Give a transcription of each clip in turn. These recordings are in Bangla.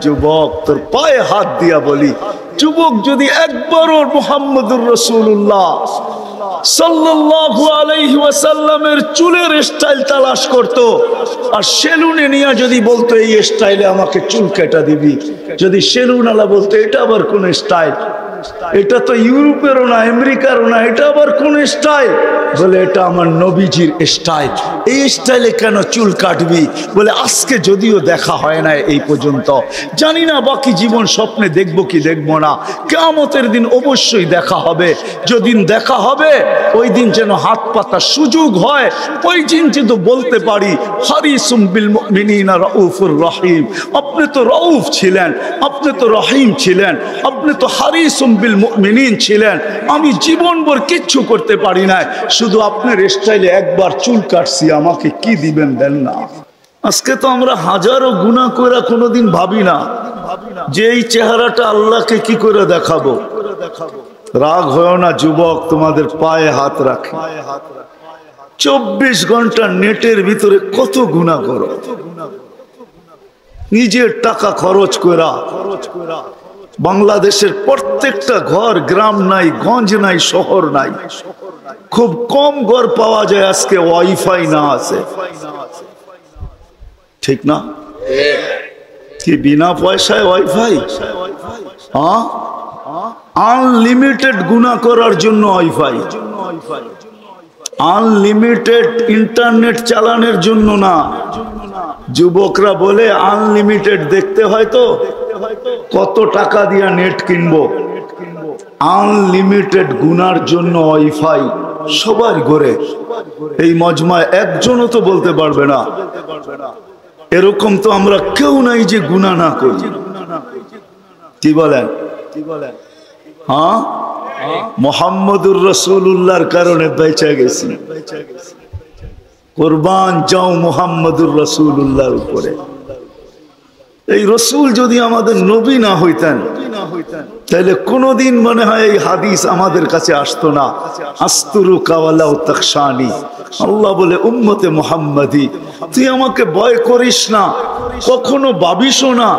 যুবক তোর পায়ে হাত দিয়া বলি, যুবক যদি একবারও মুহাম্মদুর রাসূলুল্লাহ সাল্লাল্লাহু আলাইহি ওয়াসাল্লামের চুলের স্টাইল তালাশ করত, আর সেলুনে নিয়ে যদি বলতো এই স্টাইলে আমাকে চুল কেটে দিবি, যদি সেলুন আলা বলতো এটা আবার কোন স্টাইল, এটা তো ইউরোপেরও না আমেরিকারও না, এটা আবার কোন স্টাইল, বলে এটা আমার নবীজির স্টাইল, এই স্টাইলে কেন চুল কাটবি? বলে আজকে যদিও দেখা হয় না এই পর্যন্ত, জানি না বাকি জীবন স্বপ্নে দেখবো কি দেখবো না, কিয়ামতের দিন অবশ্যই দেখা হবে, যেদিন দেখা হবে ওই দিন যেন হাত পাতার সুযোগ হয়, ওই দিন যেহেতু বলতে পারি হারিসুম বিল মুমিনিনা রাউফুর রহিম, আপনি তো রাউফ ছিলেন, আপনি তো রহিম ছিলেন, আপনি তো হারিসুম বিল মুমিনিন ছিলেন, আমি জীবনভর কিচ্ছু করতে পারি না, শুধু আপনার স্টাইলে একবার চুল কাটছি, আমাকে কি দিবেন দেন না। আজকে তো আমরা হাজারো গুনাহ করে কোনোদিন ভাবি না যে এই চেহারাটা আল্লাহকে কি করে দেখাবো। রাগ হয় না যুবক, তোমাদের পায়ে হাত রাখে, 24 ঘন্টা নেটের ভিতরে কত গুনাহ করো, নিজের টাকা খরচ করা। বাংলাদেশের প্রত্যেকটা ঘর, গ্রাম নাই, গঞ্জ নাই, শহর নাই, খুব কম ঘর পাওয়া যায় আজকে ওয়াইফাই না আছে, ঠিক না? কি বিনা পয়সায় ওয়াইফাই? হ্যাঁ, আনলিমিটেড গুনাহ করার জন্য ওয়াইফাই, আনলিমিটেড ইন্টারনেট চালানোর জন্য না। যুবকরা বলে আনলিমিটেড দেখতে হয় তো কত টাকা দিয়া নেট কিনবো, আনলিমিটেড গুনার জন্য ওয়াইফাই সবার ঘরে। এই মজমায় একজনও তো বলতে পারবে না এরকম তো আমরা কেউ নাই যে গুনাহ না করি। কি বলেন? হ্যাঁ, মুহাম্মদুর রাসূলুল্লাহর কারণে বেঁচে গেছি। কুরবান যাও মুহাম্মদুর রাসূলুল্লাহর উপরে। এই রসুল যদি আমাদের নবী না হইতেন তাহলে কোনদিন মনে হয় এই হাদিস আমাদের কাছে আসতো না। আস্তুরু কাওয়ালা তাকশানি, আল্লাহ বলে উম্মতে মুহাম্মাদি তুই আমাকে ভয় করিস না, কখনো ভাবিসও না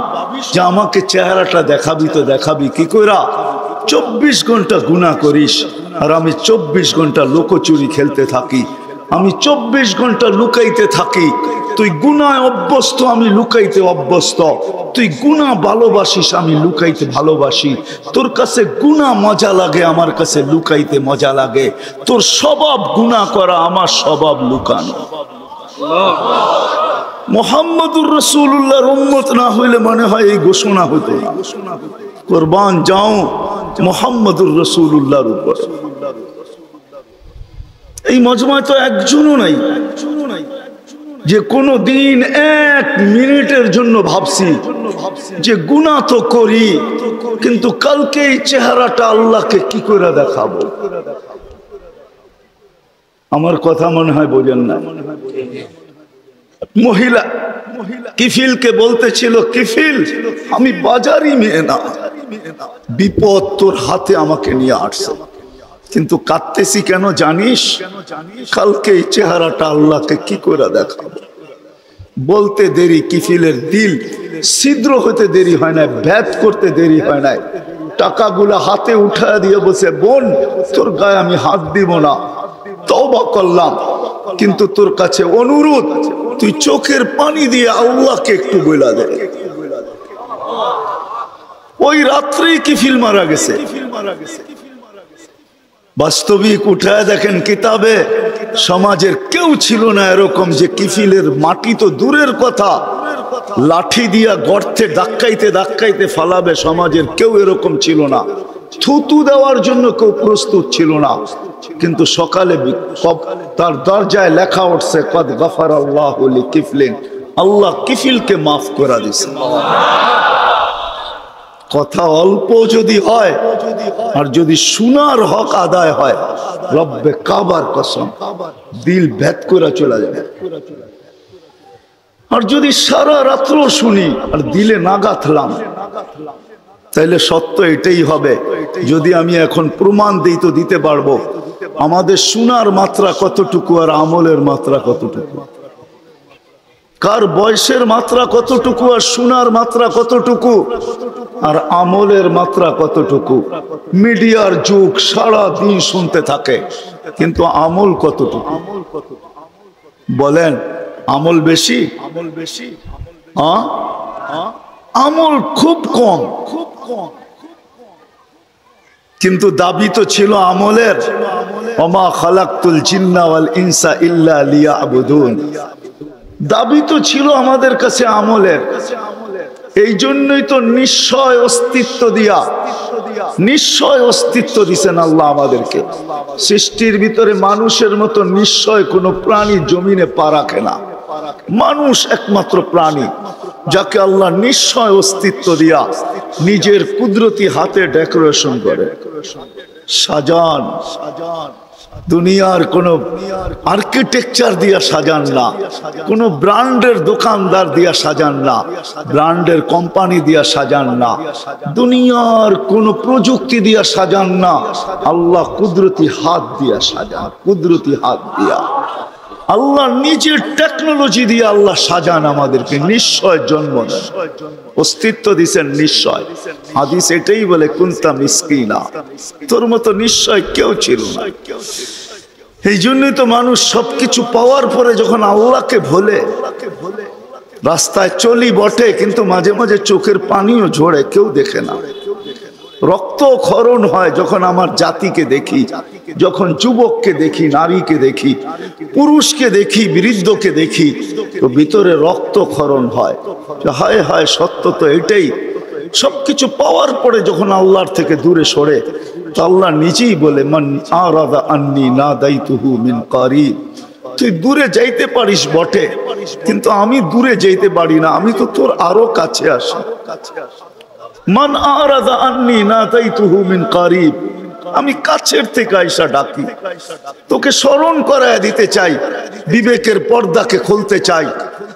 যে আমাকে চেহারাটা দেখাবি, তো দেখাবি কি কইরা? 24 ঘন্টা গুনাহ করিস, আর আমি 24 ঘন্টা লুকোচুরি খেলতে থাকি, আমি 24 ঘন্টা লুকাইতে থাকি। তুই গুনায় অভ্যস্ত, আমি লুকাইতে অভ্যস্ত। তুই গুনাহ ভালোবাসিস, আমি লুকাইতে ভালোবাসি। তোর কাছে গুনাহ মজা লাগে, আমার কাছে লুকাইতে মজা লাগে। তোর স্বভাব গুনাহ করা, আমার স্বভাব লুকানো। মুহাম্মদুর রাসূলুল্লাহর উম্মত না হইলে মনে হয় এই ঘোষণা হতো না। কুরবান যাও মুহাম্মদুর রাসূলুল্লাহর উপর। এই মজমায় তো একজনও নাই যে কোনো দিন 1 মিনিটের জন্য ভাবছি যে গুনাহ তো করি, কিন্তু কালকে এই চেহারাটা আল্লাহকে কি করে দেখাবো। আমার কথা মনে হয় বোঝেন না। মহিলা কিফিলকে বলতেছিল, কিফিল আমি বাজারি মেয়ে না, বিপদ তোর হাতে আমাকে নিয়ে আসছে, কিন্তু কাঁদতেছি কেন জানিস? কালকে এই চেহারাটা আল্লাহকে কি করে দেখাবো। বলতে দেরি, কিফিলের দিল ছিদ্র হতে দেরি হয় না, ভেদ করতে দেরি হয় না। টাকাগুলা হাতে উঠায় দিয়ে বসে, বোন তোর গায়ে আমি হাত দিব না, তওবা করলাম, কিন্তু তোর কাছে অনুরোধ তুই চোখের পানি দিয়ে আল্লাহকে একটু বইলা দে। ওই রাত্রেই কিফিল মারা গেছে। বাস্তবিক উঠায় দেখেন কিতাবে, সমাজের কেউ ছিল না এরকম যে কিফিলের মাটি তো দূরের কথা, লাঠি দিয়া গর্তে ধাক্কাইতে ধাক্কাইতে ফালাবে, সমাজের কেউ এরকম ছিল না। থুতু দেওয়ার জন্য কেউ প্রস্তুত ছিল না। কিন্তু সকালে তার দরজায় লেখা উঠছে, কদ গফারাল্লাহু লিকিফলিন, আল্লাহ কিফিলকে মাফ করে দিয়েছে। কথা অল্প যদি হয় আর যদি শোনার হক আদায় হয়, রব্বে কাবার কসম দিল ভেদ করে চলে যাবে। আর যদি সারা রাত্র শুনি আর দিলে না গাঁথলাম, তাইলে সত্য এটাই হবে। যদি আমি এখন প্রমাণ দিই তো দিতে পারবো আমাদের শোনার মাত্রা কতটুকু আর আমলের মাত্রা কতটুকু। কার বয়সের মাত্রা কতটুকু আর শোনার মাত্রা কতটুকু আর আমলের মাত্রা কতটুকু। মিডিয়ার যুগ, সারা দিন শুনতে থাকে, কিন্তু আমল কতটুকু বলেন? আমল বেশি? হ্যাঁ, আমল খুব কম, খুব কম। কিন্তু দাবি তো ছিল আমলের, ওমা খালাকতুল জিন্না ওয়াল ইনসা ইল্লা লিয়াবুদুন। দাবি তো ছিল আমাদের কাছে আমলের। এই জন্যই তো নিশ্চয় অস্তিত্ব দিয়া, নিশ্চয় অস্তিত্ব দিছেন আল্লাহ আমাদেরকে। সৃষ্টির ভিতরে মানুষের মতো নিশ্চয় কোনো প্রাণী জমিনে পা রাখে না। মানুষ একমাত্র প্রাণী যাকে আল্লাহ নিশ্চয় অস্তিত্ব দিয়া নিজের কুদরতি হাতে ডেকোরেশন করে, সাজান। দুনিয়ার কোন আর্কিটেকচার দিয়া সাজান না, কোন ব্র্যান্ডের দোকানদার দিয়া সাজান না, ব্র্যান্ডের কোম্পানি দিয়া সাজান না, দুনিয়ার কোন প্রযুক্তি দিয়া সাজান না, আল্লাহ কুদরতি হাত দিয়া সাজান, কুদরতি হাত দিয়া। আল্লাহ নিজের টেকনোলজি দিয়ে আল্লাহ সাজান আমাদেরকে, নিশ্চয় জন্ম দেন, অস্তিত্ব দিছেন নিশ্চয়। হাদিস এটাই বলে কুনতা মিসকিনা, তোর মতো নিশ্চয় কেউ ছিল না। এই জন্যই তো মানুষ সবকিছু পাওয়ার পরে যখন আল্লাহকে ভোলে, রাস্তায় চলি বটে কিন্তু মাঝে মাঝে চোখের পানিও ঝরে, কেউ দেখে না। রক্ত ক্ষরণ হয় যখন আমার জাতিকে দেখি, যখন যুবককে দেখি, নারীকে দেখি, পুরুষকে দেখি, বৃদ্ধকে দেখি, তো ভিতরে রক্ত ক্ষরণ হয়। হায় হায়, সত্য তো এটাই। সবকিছু পাওয়ার পরে যখন আল্লাহর থেকে দূরে সরে, তো আল্লাহ নিজেই বলে মান আরাদা আন্নি নাদাইতুহু মিন কারিব। তুই দূরে যাইতে পারিস বটে, কিন্তু আমি দূরে যাইতে পারি না, আমি তো তোর আরো কাছে আসি। মান আরাদা আন্নি নাদাইতুহু মিন কারিব, আমি কাছের থেকে আইসা ডাকি, তোকে স্মরণ করায় দিতে চাই, বিবেকের পর্দাকে খুলতে চাই।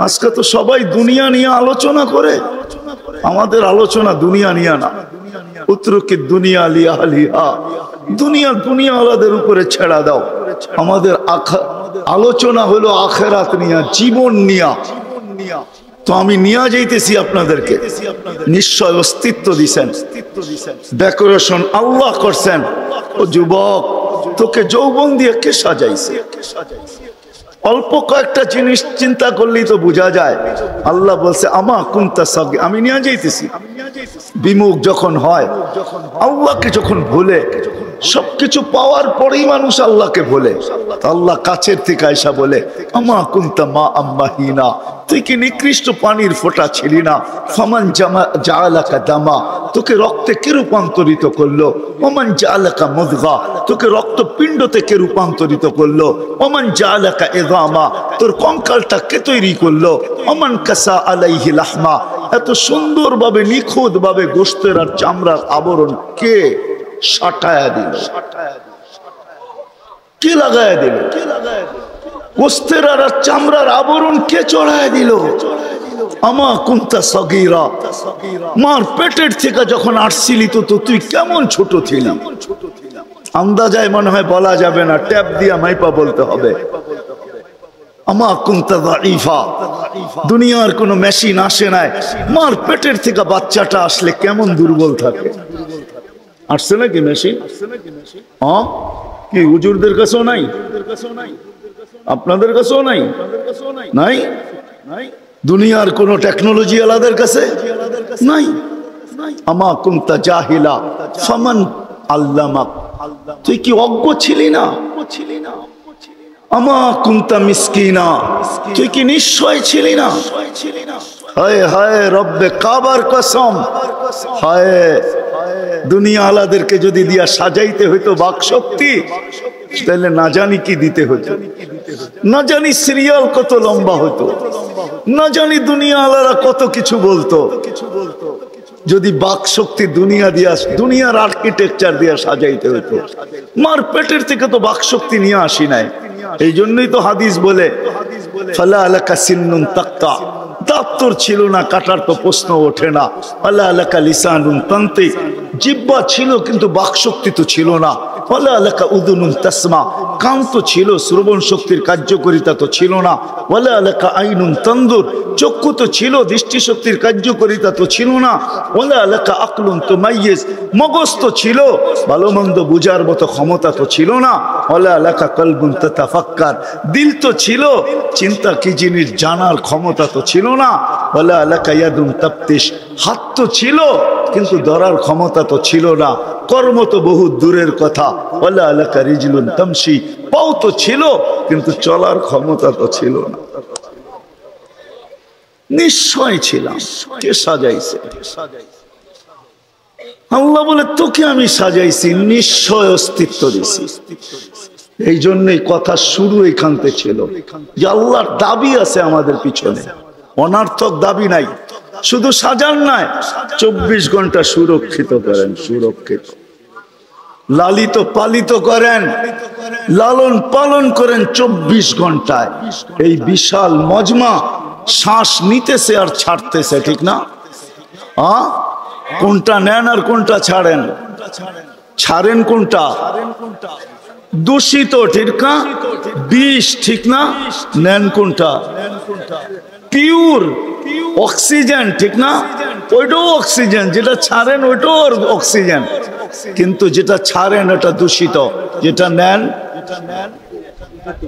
আজকে তো সবাই দুনিয়া নিয়ে আলোচনা করে, আমাদের আলোচনা দুনিয়া নিয়ে না। উত্তরকে দুনিয়া লিয়া লিহা, দুনিয়া দুনিয়াওয়ালাদের উপরে ছেড়া দাও। আমাদের আলোচনা হলো আখেরাত নিয়া, জীবন নিয়া। তো আমি নিয়ে যাইতেছি আপনাদেরকে, নিশ্চয় অস্তিত্ব দিছেন, ডেকোরেশন আল্লাহ করছেন। ও যুবক, তোকে যৌবন দিয়ে কে সাজাইছে? অল্প কয়েকটা জিনিস চিন্তা করলেই তো বোঝা যায়। আল্লাহ বলছে আমা কুনতা সাগি, আমি নিয়ে যাইতেছি। বিমুখ যখন হয়, আল্লাহকে যখন ভুলে, সবকিছু পাওয়ার পরেই মানুষ আল্লাহকে ভুলে, আল্লাহ কাছের থেকে আয়সা বলে আমা কুনতা মা আম্মাহিনা, তুই কি নিকৃষ্ট পানির ফোঁটা ছিলি না? ফামান জাআলাকা দামা, তোকে রক্তে কে রূপান্তরিত করলো? ওমান জাআলাকা মুদগা, তোকে রক্তপিণ্ড থেকে রূপান্তরিত করলো। ওমান জাআলাকা ইযামা, তোর কঙ্কালটা কে তৈরি করলো? ওমান কাসা আলাইহি লাহমা, এত সুন্দরভাবে নিখুঁত ভাবে গোশতের আর চামড়ার আবরণ কে সাটায়া দিল? কে লাগায়া দিল? গোশতের আর চামড়ার আবরণ কে চড়ায় দিল? আমা কুনতা সগীরা, মার পেটের থেকে যখন আসছিলি তো তুই কেমন ছোট ছিলি? আন্দাজায় মনে হয় বলা যাবে না, ট্যাপ দিয়া মাইপা বলতে হবে। আমা কুনতা দাঈফা, দুনিয়ার কোনো মেশিন আসে নাই, মার পেটের থেকে বাচ্চাটা আসলে কেমন দুর্বল থাকে। আসছে নাকি মেশিন? হ্যাঁ, কি হুজুরদের কাছেও নাই? আপনাদের কাছেও নাই? নাই? দুনিয়ার কোন টেকনোলজি আলাদের কাছে নাই। আমা কুনতা জাহিলা ফামান আল্লামাক, তুই কি অজ্ঞ ছিলি না? আমা কুনতা মিসকিনা, তুই কি নিশ্চয় ছিলি না? হায় হায় রব্বে কাবার কসম, হায় দুনিয়া আলাদেরকে যদি দিয়া সাজাইতে হইতো বাক শক্তি, তাহলে না জানি কি দিতে হতো, না জানি সিরিয়াল কত লম্বা হতো, না জানি দুনিয়া আলারা কত কিছু বলতো। যদি বাক শক্তি দুনিয়া দিয়া, দুনিয়ার আর্কিটেকচার দিয়া সাজাইতে হইতো। মার পেটের থেকে তো বাক শক্তি নিয়ে আসি নাই। এই জন্যই তো হাদিস বলে ফালা আলাকা সিন্নুন তাক্তা, দাঁত তোর ছিল না, কাটার তো প্রশ্ন ওঠে না। আল্লাহ আলাকা লিসানুন তান্তিক, জিহ্বা ছিল কিন্তু বাকশক্তি তো ছিল না। আল্লাহ আলাকা উদুনুন তাসমা, কান তো ছিল, শ্রবণ শক্তির কার্যকারিতা তো ছিল না। আল্লাহ আলাকা আইনুন তানদুর, চক্ষু তো ছিল, দৃষ্টিশক্তির কার্যকারিতা তো ছিল না। আল্লাহ আলাকা আকলুন তুমাইয়িজ, মগজ তো ছিল, ভালো মন্দ বুঝার মতো ক্ষমতা তো ছিল না। আল্লাহ আলাকা কলবুন তাতাফাক্কার, দিল তো ছিল, চিন্তা কি জিনিস জানার ক্ষমতা তো ছিল না। আল্লাহ আলাকা ইয়াদুন তাফতিশ, হাত তো ছিল কিন্তু ধরার ক্ষমতা তো ছিল না। কর্ম তো বহু দূরের কথা। আল্লাহ আলাকা রিজলুন তামশি, পাও তো ছিল কিন্তু চলার ক্ষমতা তো ছিল না। নিশ্চয় ছিলাম, কে সাজাইছে? আল্লাহ বলে তোকে আমি সাজাইছি, নিশ্চয় অস্তিত্ব দিছি। এই জন্যই কথা শুরু এখান থেকে ছিল যে আল্লাহর দাবি আছে আমাদের পিছনে, অনার্থক দাবি নাই। শুধু সাজান নাই, 24 ঘন্টা সুরক্ষিত করেন, সুরক্ষিত লালিত পালিত করেন, লালন পালন করেন 24 ঘন্টায়। এই বিশাল মজমা শ্বাস নিতেছে আর ছাড়তেছে, ঠিক না? কোনটা নেন আর কোনটা ছাড়েন? ছাড়েন কোনটা? দূষিত, ঠিক না? বিষ, ঠিক না? নেন কোনটা? পিওর অক্সিজেন, ঠিক না? ওইটাও অক্সিজেন, যেটা ছাড়েন ওইটাও অক্সিজেন, কিন্তু যেটা ছাড়েন এটা দূষিত, যেটা নেন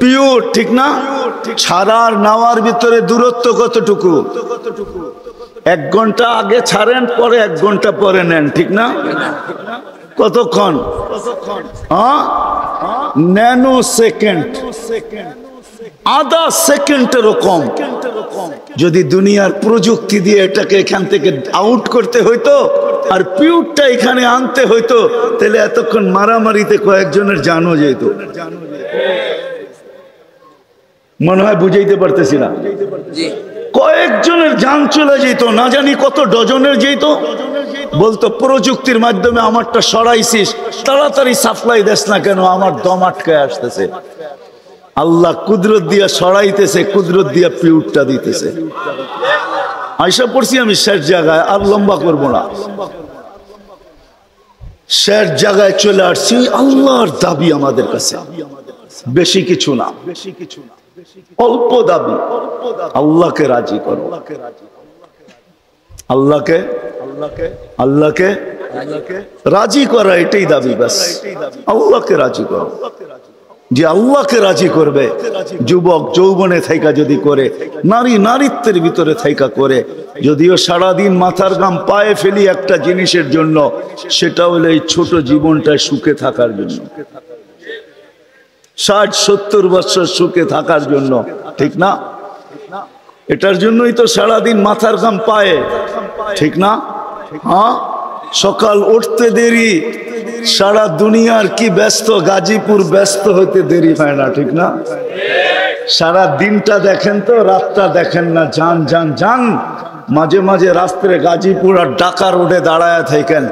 পিওর, ঠিক না? ছাড়ার নেওয়ার ভিতরে দূরত্ব কতটুকু? 1 ঘন্টা আগে ছাড়েন, পরে 1 ঘন্টা পরে নেন, ঠিক না? কতক্ষণ? ন্যানো সেকেন্ড, আধা সেকেন্ডেরও কম। যদি দুনিয়ার প্রযুক্তি দিয়ে এটাকে এখান থেকে আউট করতে হইতো আর পিউরটা এখানে আনতে হইতো, তাহলে এতক্ষণ মারামারিতে কয়েকজনের জানও যেত। মনে হয় বুঝাইতে পারতেছি না? কয়েকজনের জান চলে যেত, না জানি কত ডজনের যেত। বলতো প্রযুক্তির মাধ্যমে আমারটা সরাইছিস, তাড়াতাড়ি সাপ্লাই দেস না কেন, আমার দম আটকায় আসতেছে। আল্লাহ কুদরত দিয়া সরাইতেছে, কুদরত দিয়া পিউরটা দিতেছে। আয়সা পড়ছি আমি শেষ জায়গায়, আর লম্বা করবো না। শেষ জায়গায় চলে আসছি। আল্লাহর দাবি আমাদের কাছে বেশি কিছু না, অল্প দাবি। আল্লাহকে রাজি করো, আল্লাহকে আল্লাহকে রাজি করা, এটাই দাবি। ব্যাস আল্লাহকে রাজি করো। যে আল্লাহকে রাজি করবে, যুবক যৌবনে থাইকা যদি করে, নারী নারীত্বের ভিতরে থাইকা করে, যদিও সারাদিন মাথার ঘাম পায়ে ফেলি একটা জিনিসের জন্য, সেটা হলো এই ছোট জীবনটায় সুখে থাকার জন্য, 60-70 বছর সুখে থাকার জন্য, ঠিক না? এটার জন্যই তো সারাদিন মাথার ঘাম পায়ে, ঠিক না? হ্যাঁ, সকাল উঠতে দেরি, সারা দুনিয়ার কি ব্যস্ত, গাজীপুর ব্যস্ত হইতে দেরি হয় না, ঠিক না? সারা দিনটা দেখেন তো, রাতটা দেখেন না। যান যান যান, মাঝে মাঝে রাস্তায় গাজীপুর আর ঢাকা রোডে দাঁড়ায় থাকেন,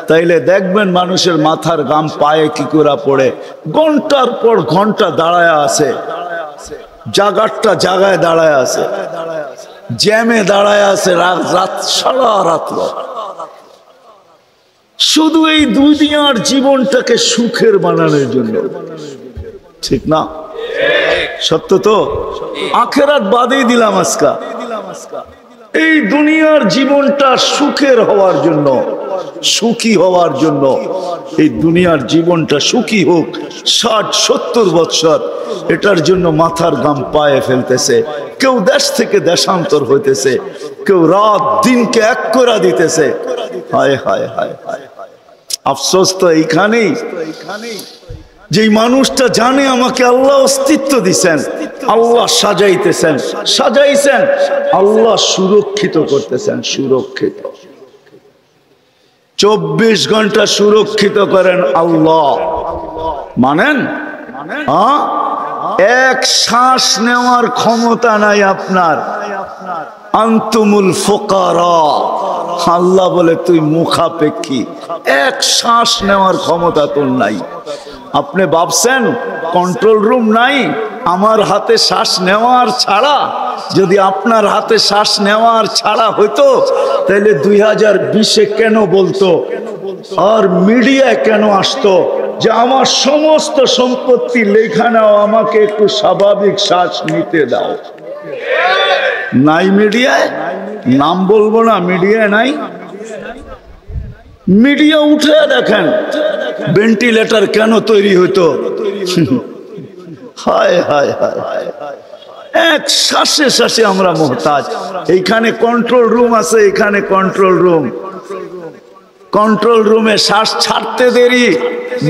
তাইলে দেখবেন মানুষের মাথার ঘাম পায়ে কি করে পড়ে। ঘন্টার পর ঘন্টা দাঁড়ায় আছে, জাগারটা জায়গায় দাঁড়ায় আছে, জ্যামে দাঁড়ায় আছে, রাত সারা রাত্র, শুধু এই দুনিয়ার জীবনটাকে সুখের বানানোর জন্য, ঠিক না? সত্য তো? আখেরাত বাদেই দিলাম আজকা, এই দুনিয়ার জীবনটা সুখের হওয়ার জন্য, সুখী হওয়ার জন্য। এই দুনিয়ার জীবনটা সুখী হোক, 60-70 বছর, এটার জন্য মাথার ঘাম পায়ে ফেলতেছে। কেউ দেশ থেকে দেশান্তর হইতেছে, কেউ রাত দিনকে এক করে দিতেছে। হায় হায় হায় হায়, আফসোস তো এইখানেই, যেই মানুষটা জানে আমাকে আল্লাহ অস্তিত্ব দিছেন, আল্লাহ সাজাইতেছেন, সাজাইছেন, আল্লাহ সুরক্ষিত করতেছেন, সুরক্ষিত 24 ঘন্টা সুরক্ষিত করেন আল্লাহ। মানেন? এক শ্বাস নেওয়ার ক্ষমতা নাই আপনার। আনতুমুল ফুকারা, আল্লাহ বলে তুই মুখাপেক্ষী, এক শ্বাস নেওয়ার ক্ষমতা তোর নাই। আপনি ভাবছেন কন্ট্রোল রুম নাই? আমার হাতে শ্বাস নেওয়ার ছাড়া, যদি আপনার হাতে শ্বাস নেওয়ার ছাড়া হইতো তাহলে 2020-এ কেন বলতো, আর মিডিয়ায় কেন আসতো যে আমার সমস্ত সম্পত্তি লেখা নাও, আমাকে একটু স্বাভাবিক শ্বাস নিতে দাও? নাই মিডিয়ায়, নাম বলবো না, মিডিয়ায় নাই। মিডিয়া উঠে দেখেন ভেন্টিলেটর কেন তৈরি হতো। হায় হায় হায় হায়, এক শ্বাসে শ্বাসে আমরা মুহতাজ। এইখানে কন্ট্রোল রুম আছে, এখানে কন্ট্রোল রুম, কন্ট্রোল রুমে শ্বাস ছাড়তে দেরি,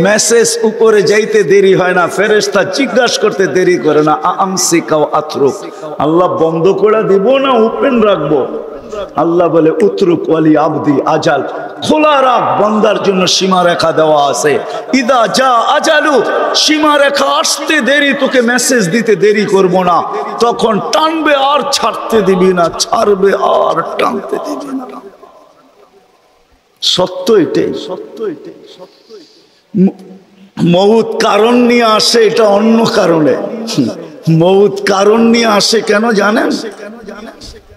মেসেজ উপরে যাইতে দেরি হয় না, ফেরেশতা জিজ্ঞাসা করতে দেরি করে না। আমসিকা ওয়া আতরুক, আল্লাহ বন্ধ করে দিব না ওপেন রাখবো? আল্লাহ বলে উতরুক ওয়ালি আবদি আজাল, খোলা রাখ, বান্দার জন্য সীমা রেখা দেওয়া আছে। ইদা যা আজালু, সীমা রেখা আসতে দেরি, তোকে মেসেজ দিতে দেরি করব না, তখন টানবে আর ছাড়তে দিবি না, ছাড়বে আর টানতে দিবি না। সত্য এটাই, সত্য এটাই। মউত কারণ নিয়ে আসে, এটা অন্য কারণে। মউত কারণ নিয়ে আসে কেন জানেন?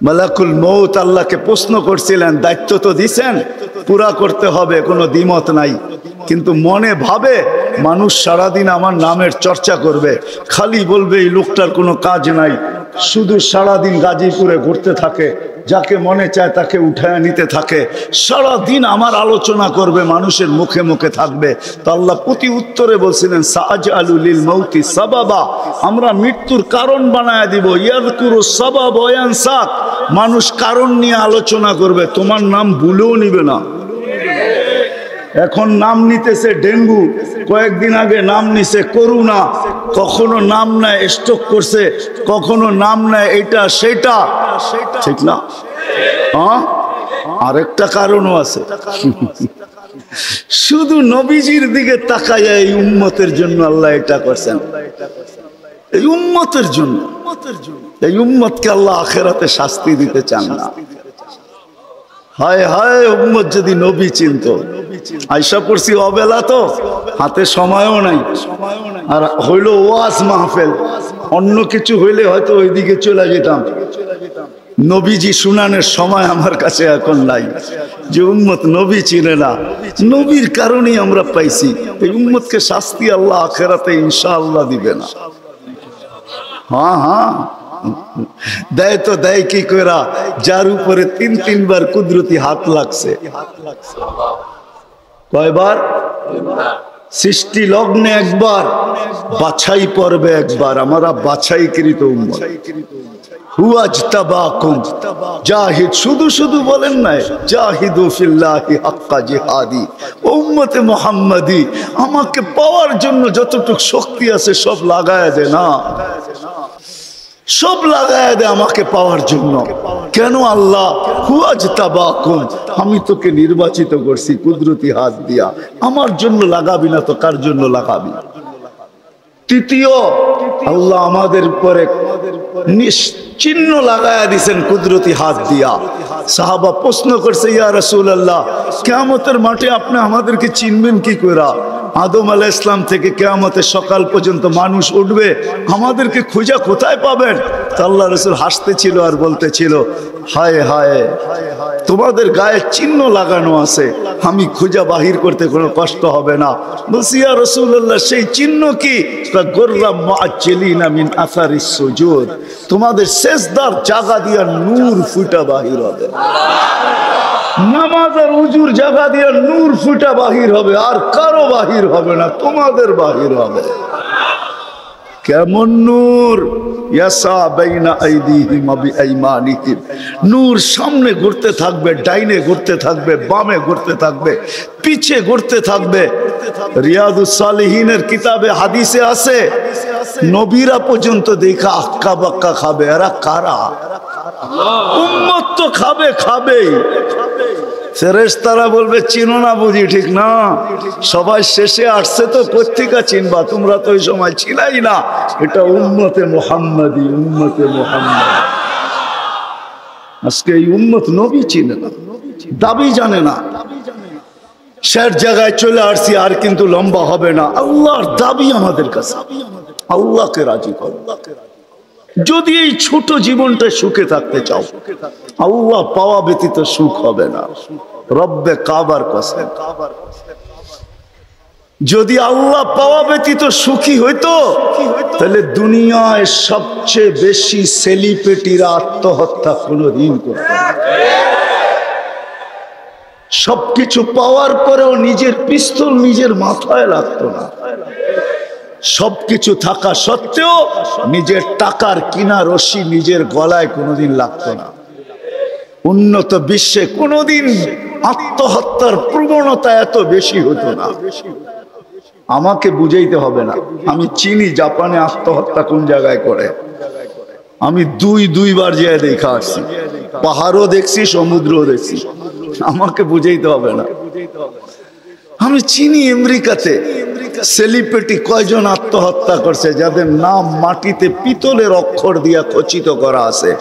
মালাকুল মউত আল্লাহকে প্রশ্ন করছিলেন, দায়িত্ব তো দিছেন, পুরা করতে হবে, কোনো দ্বিমত নাই, কিন্তু মনে ভাবে মানুষ সারাদিন আমার নামের চর্চা করবে, খালি বলবে এই লোকটার কোনো কাজ নাই, শুধু সারাদিন গাজীপুরে ঘুরতে থাকে, যাকে মনে চায় তাকে উঠায় নিতে থাকে, সারাদিন আমার আলোচনা করবে, মানুষের মুখে মুখে থাকবে। তো আল্লাহ প্রতি উত্তরে বলছিলেন সাআজআলু লিল মাউতি সাবাবা, আমরা মৃত্যুর কারণ বানায় দিব। ইয়াযকুরু সাবাব ওয়া ইয়ানসাক, মানুষ কারণ নিয়ে আলোচনা করবে, তোমার নাম ভুলেও নিবে না। এখন নাম নিতেছে ডেঙ্গু, কয়েকদিন আগে নাম নিছে করোনা, কখনো নাম নেয় স্ট্রোক করছে, কখনো নাম নেয় এটা সেটা, ঠিক না? আরেকটা কারণও আছে, শুধু নবীজির দিকে তাকায় এই উম্মতের জন্য আল্লাহ এটা করছেন, এই উম্মতের জন্য। এই উম্মতকে আল্লাহ আখিরাতে শাস্তি দিতে চান না। হায় হায়, উম্মত যদি নবী চিনতো। আয়সা পড়ছি অবেলা, তো হাতে সময়ও নাই, আর হইলো ওয়াজ মাহফিল, অন্য কিছু হইলে হয়তো ওইদিকে চলে যেতাম। নবীজি শুনানোর সময় আমার কাছে এখন নাই, যে উম্মত নবী চিনে না। নবীর কারণেই আমরা পাইছি। এই উম্মতকে শাস্তি আল্লাহ আখিরাতে ইনশাআল্লাহ দিবে না। হ্যাঁ হ্যাঁ, দেয় তো দেয় কি কইরা, যার উপরে 3 বার কুদরতি হাত লাগছে। কয়বার? সৃষ্টি লগ্নে একবার, বাছাই পর্বে একবার। আমরা বাছাইকৃত উম্মত। হুয়াজতাবাকুম, জাহিদ, শুধু শুধু বলেন নাই, জাহিদু ফিল্লাহি হাক্কা জিহাদি। উম্মতে মুহাম্মাদি, আমাকে পাওয়ার জন্য যতটুকু শক্তি আছে সব লাগায় দে না, সব লাগায় দে আমাকে পাওয়ার জন্য। কেন আল্লাহ? হুয়াজতাবাকুম, আমি তোকে নির্বাচিত করছি কুদরতি হাত দিয়া, আমার জন্য লাগাবি না তো কার জন্য লাগাবি? তৃতীয়, আল্লাহ আমাদের উপরে চিহ্ন লাগায়া দিছেন কুদরতি হাত দিয়া। সাহাবা প্রশ্ন করছে, ইয়া রাসূলুল্লাহ, কিয়ামতের মাঠে আপনি আমাদেরকে চিনবেন কি কইরা? আদম আলাইহিস সালাম থেকে কিয়ামতের সকাল পর্যন্ত মানুষ উঠবে, আমাদেরকে খুঁজা কোথায় পাবেন? তো আল্লাহ রাসূল হাসতেছিল আর বলতেছিল, হায় হায়, তোমাদের গায়ে চিহ্ন লাগানো আছে, আমি খুঁজা বাহির করতে কোনো কষ্ট হবে না। বলছি, ইয়া রাসূলুল্লাহ, সেই চিহ্ন কি? গুররাম মুআজ্জিলিনা মিন আসারিস সুজুদ, তোমাদের সেজদার জায়গা দিয়া নূর ফুটা বাহির হবে। নামাজ আর উজুর জায়গা দিয়ে নূর ফুটা বাহির হবে, আর কারো বাহির হবে না, তোমাদের বাহির হবে। কেমন নূর? ইয়াসা বাইনা আইদিহিম ওয়া বিআইমানিহিম, নূর সামনে ঘুরতে থাকবে, ডাইনে ঘুরতে থাকবে, বামে ঘুরতে থাকবে, পিছে ঘুরতে থাকবে। রিয়াদুস সালিহিনের কিতাবে হাদিসে আছে, নবীরা পর্যন্ত দেখা আক্কা বাক্কা খাবে। এরা কারা? উম্মত তো খাবে, খাবেই। ফেরেশতারা বলবে চিনো না বুঝি, ঠিক না? সবাই শেষে আসছে তো কোত্থেকে চিনবা, তোমরা তো ওই সময় ছিলাই না। এটা উম্মতে মুহাম্মাদি, উম্মতে মুহাম্মাদ। আজকে এই উম্মত নবী চিনে না, দাবি জানে না। শেষ জায়গায় চলে আসছি, আর কিন্তু লম্বা হবে না। আল্লাহর দাবি আমাদের কাছে, আল্লাহকে রাজি করো। যদি এই ছোট জীবনটা সুখে থাকতে চাও, আল্লাহ পাওয়া ব্যতীত সুখ হবে না। রব্বে কাবার কসম, যদি আল্লাহ পাওয়া ব্যতীত সুখী হইতো তাহলে দুনিয়ায় সবচেয়ে বেশি সেলিব্রিটিরা আত্মহত্যা কোনদিন করত না। সবকিছু পাওয়ার পরেও নিজের পিস্তল নিজের মাথায় লাগতো না। সবকিছু থাকা সত্ত্বেও নিজের টাকার কিনা রশি নিজের গলায় কোনোদিন লাগতো না। উন্নত বিশ্বে কোনোদিন আত্মহত্যার প্রবণতা এত বেশি হতো না। আমাকে বুঝাইতে হবে না, আমি চিনি জাপানে আত্মহত্যা কোন জায়গায় করে। আমি দুইবার যেয়ে দেখা আসছি, পাহাড়ও দেখছি, সমুদ্রও দেখছি। আমাকে বুঝাইতে হবে না, আমি চিনি আমেরিকাতে সেলিব্রিটি কয়জন আত্মহত্যা করছে যাদের নাম মাটিতে পিতলের অক্ষর দিয়া খচিত করা আছে।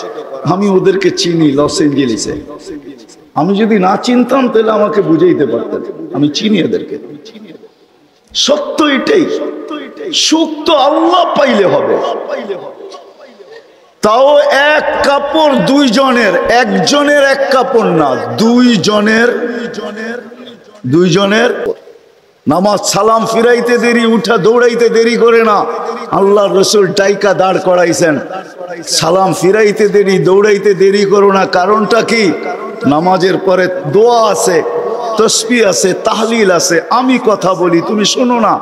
আমি ওদেরকে চিনি লস এঞ্জেলিসে। আমি যদি না চিনতাম তাহলে আমাকে বুঝাইতে পারতেন, আমি চিনি এদেরকে। সত্য এটাই, সুখ তো আল্লাহ পাইলে হবে। তাও এক কাপড় দুইজনের, একজনের এক কাপড় না, দুইজনের। নামাজ সালাম ফিরাইতে দেরি, উঠা দৌড়াইতে দেরি করে না। আল্লাহ রসুল ডাইকা দাঁড় করাইছেন, সালাম ফিরাইতে দেরি, দৌড়াইতে দেরি করো না। কারণটা কি? নামাজের পরে দোয়া আছে, তসবিহ আছে, তাহলিল আছে। আমি কথা বলি, তুমি শোনো না।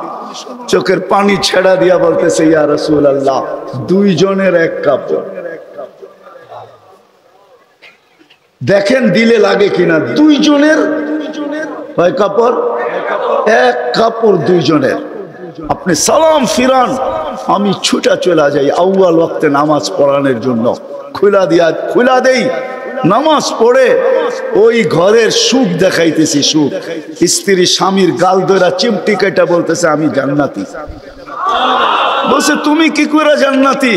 চোখের পানি ছেড়া দিয়া বলতেছে, ইয়া রাসূলুল্লাহ, দুইজনের এক কাপড়। দেখেন দিলে লাগে কিনা। দুইজনের কয় কাপড়? এক কাপড় দুইজনের। আপনি সালাম ফিরান, আমি ছুটা চলে যাই আউয়াল ওয়াক্তে নামাজ পড়ানোর জন্য। খুলা দেই, নামাজ পড়ে ওই ঘরের সুখ দেখাইতেছি। সুখ, স্ত্রী স্বামীর গাল ধরা চিমটি কেটে বলতেছে, আমি জান্নাতি। বলছে, তুমি কি করে জান্নাতি?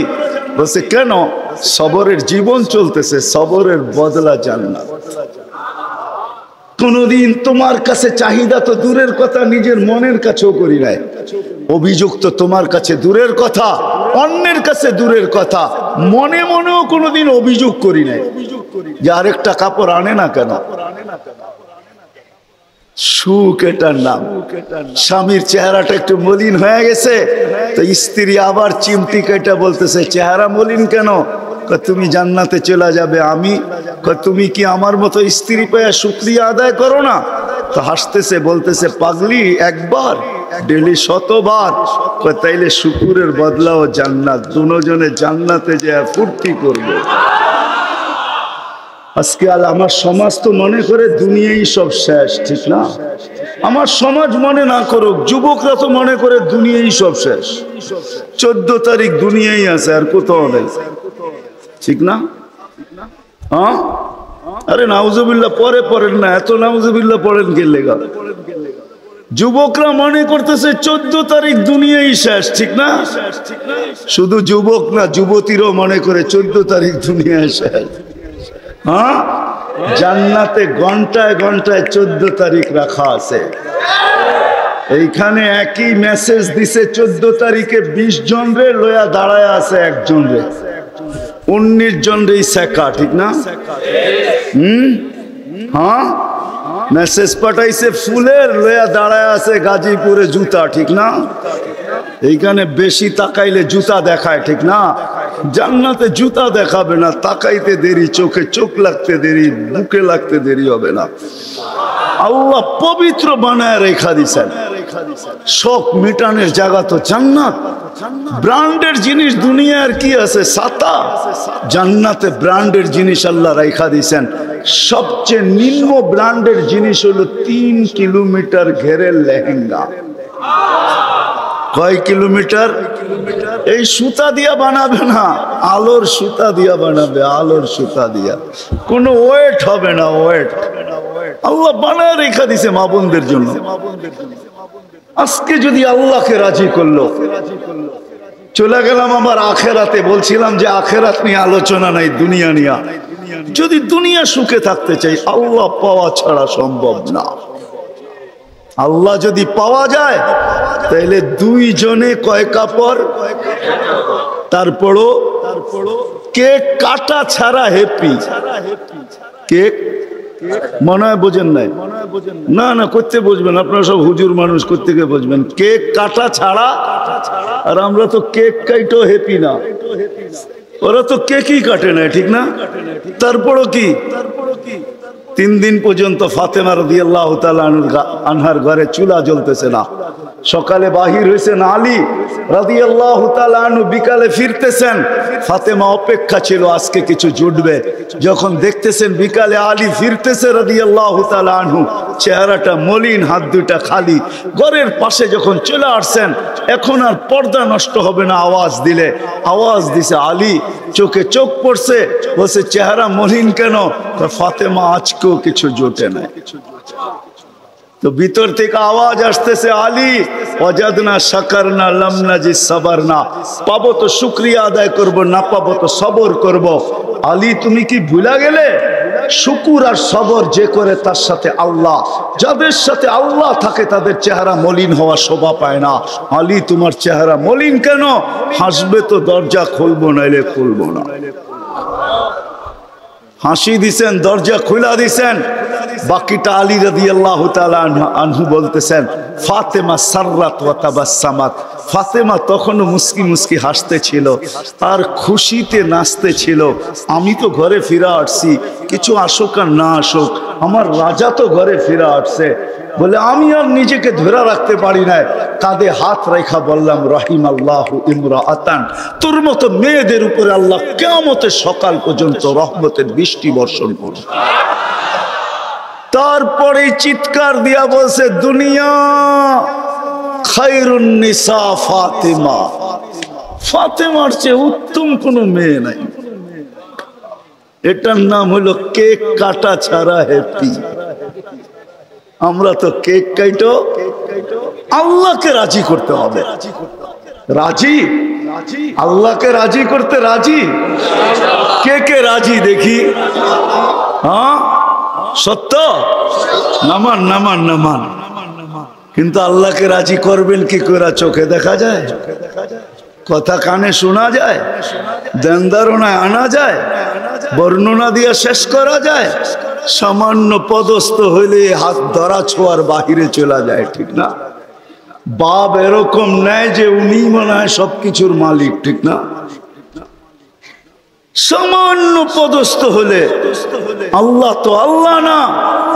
বলছে, কেন? সবরের জীবন চলতেছে, সবরের বদলা জান্নাত। কোনদিন তোমার কাছে চাহিদা তো দূরের কথা, নিজের মনের কাছেও করি নাই। অভিযোগ তো তোমার কাছে দূরের কথা, অন্যের কাছে দূরের কথা, মনে মনেও কোনোদিন অভিযোগ করি নাই যে আরেকটা কাপড় আনে না কেন। সুখ এটার নাম। স্বামীর চেহারাটা একটু মলিন হয়ে গেছে তো স্ত্রী আবার চিমটি কেটে বলতেছে, চেহারা মলিন কেন? তুমি জান্নাতে চলে যাবে। আমি তুমি কি আমার মতো স্ত্রী পেয়ে শুকরিয়া আদায় করো না? তো হাসতেছে, বলতেছে, পাগলি, একবার ডেলি 100 বার। তাইলে শুকুরের বদলাও জান্নাত। দুজনে জান্নাতে যায় ফুর্তি করবে। আজকে আমার সমাজ তো মনে করে দুনিয়াই সব শেষ, ঠিক না? আমার সমাজ মনে না করুক, যুবকরা তো মনে করে দুনিয়াই সব শেষ। 14 তারিখ দুনিয়াই আছে, আর কোথাও নেই, ঠিক না? হ্যাঁ, আরে নাউজুবিল্লাহ পরে পড়েন না, এত নাউজুবিল্লাহ পড়েন কে লেগা? যুবকরা মনে করতেছে 14 তারিখ দুনিয়াই শেষ, ঠিক না? শুধু যুবক না, যুবতীরাও মনে করে 14 তারিখ দুনিয়ায় শেষ। হ্যাঁ, জান্নাতে ঘন্টায় ঘন্টায় 14 তারিখ রাখা আছে। এইখানে একই মেসেজ দিছে, 14 তারিখে 20 জন রে লয়া দাঁড়ায় আছে, একজন রে 19 জন রে শেখা, ঠিক না? হ্যাঁ, মেসেজ পাঠাইছে ফুলের, লয়া দাঁড়ায় আছে গাজীপুরে জুতা, ঠিক না? এইখানে বেশি তাকাইলে জুতা দেখায়, ঠিক না? জান্নাতে জুতা দেখাবে না, তাকাইতে দেরি, চোখে চোখ লাগতে দেরি, বুকে লাগতে দেরি হবে না। আল্লাহ পবিত্র বানায় রেখা দিছেন। শখ মিটানের জায়গা তো জান্নাত। ব্র্যান্ডের জিনিস দুনিয়ার কি আছে? ছাতা। জান্নাতে ব্র্যান্ডের জিনিস আল্লাহ রেখা দিছেন। সবচেয়ে নিম্ন ব্র্যান্ডের জিনিস হলো 3 কিলোমিটার ঘেরের লেহেঙ্গা। কয় কিলোমিটার? এই সুতা দিয়া বানাবে না, আলোর সুতা দিয়া বানাবে, আলোর সুতা দিয়া। কোনো ওয়েট হবে না, ওয়েট। আল্লাহ বানায় রেখা দিছে মা বোনদের জন্য। আজকে যদি আল্লাহকে রাজি করলো, চলে গেলাম আমার আখেরাতে। বলছিলাম যে আখেরাত নিয়ে আলোচনা নাই, দুনিয়া নিয়ে। যদি দুনিয়া সুখে থাকতে চাই, আল্লাহ পাওয়া ছাড়া সম্ভব না। আল্লাহ যদি পাওয়া যায় তাহলে দুইজনে কয় কাপড়, তারপরও কেক কাটা ছাড়া হ্যাপি। কেক মনে হয় বোঝেন নাই? না না, করতে বুঝবেন, আপনারা সব হুজুর মানুষ, করতে গিয়ে বুঝবেন। কেক কাটা ছাড়া, আর আমরা তো কেক কাইটো হ্যাপি না, ওরা তো কেকই কাটে না, ঠিক না? তারপরও কি 3 দিন পর্যন্ত ফাতেমা রাদিয়াল্লাহু তাআলা আনহার ঘরে চুলা জ্বলতেছে না। সকালে বাহির হয়েছেন আলী রাদিয়াল্লাহু তাআলা আনহু, বিকালে ফিরতেছেন। ফাতেমা অপেক্ষা ছিল আজকে কিছু জুটবে। যখন দেখতেছেন বিকালে আলী ফিরতেছে রাদিয়াল্লাহু তাআলা আনহু, চেহারাটা মলিন, হাত দুটা খালি। ঘরের পাশে যখন চলে আসছেন, এখন আর পর্দা নষ্ট হবে না, আওয়াজ দিলে। আওয়াজ দিছে আলী, চোখে চোখ পড়ছে, বলছে চেহারা মলিন কেন? ফাতেমা আজকেও কিছু জোটে নাই। তো ভিতর থেকে আওয়াজ আসতেছে, আলী ওয়াজাদনা শাকারনা লাম নাজি সাবারনা, পাবো তো শুকরিয়া আদায় করব, না পাবো তো সবর করব। আলী তুমি কি ভুলা গেলে? শুকুর আর সবর যে করে তার সাথে আল্লাহ, যাদের সাথে আল্লাহ থাকে তাদের চেহারা মলিন হওয়া শোভা পায় না। আলী তোমার চেহারা মলিন কেন? হাসবে তো দরজা খুলবো, নাইলে খুলবো না। হাসি দিছেন, দরজা খুলা দিছেন। বাকিটা আলী রাদিয়াল্লাহু তাআলা আনহু বলতেছেন, ফাতেমা সাররাত ওয়া তাবাসসামাত, ফাতেমা তখনও মুস্কি মুস্কি হাসতেছিল আর খুশিতে নাচতেছিল। আমি তো ঘরে ফিরে আসছি, কিছু আসুক আর না আসুক, আমার রাজা তো ঘরে ফিরে আসছে। বলে আমি আর নিজেকে ধরে রাখতে পারি না, কাঁধে হাত রেখা বললাম, রাহিমাল্লাহু ইমরাআতান, তোর মতো মেয়েদের উপরে আল্লাহ কিয়ামতের সকাল পর্যন্ত রহমতের বৃষ্টি বর্ষণ করবে। তারপরে চিৎকার দিয়া বলছে, দুনিয়া খায়রুন নিসা ফাতেমা, ফাতেমার চেয়ে উত্তম কোনো মেয়ে নাই। এটার নাম হলো কেক কাটা ছাড়া হ্যাপি। আমরা তো কেক কাইটো, আল্লাহকে রাজি করতে হবে। রাজি, আল্লাহকে রাজি করতে রাজি। কে কে রাজি দেখি? হ্যাঁ সত্য, নামান নামান নামান। কিন্তু আল্লাহকে রাজি করবেন কি করে? চোখে দেখা যায়, কথা কানে শোনা যায়, দেনদারণায় আনা যায়, বর্ণনা দিয়ে শেষ করা যায়? সামান্য পদস্থ হইলে হাত ধরা ছোঁয়ার বাহিরে চলে যায়, ঠিক না? বাপ এরকম নেয় যে উনি মনে হয় সবকিছুর মালিক, ঠিক না? সামান্য পদস্থ হলে আল্লাহ তো আল্লাহ না,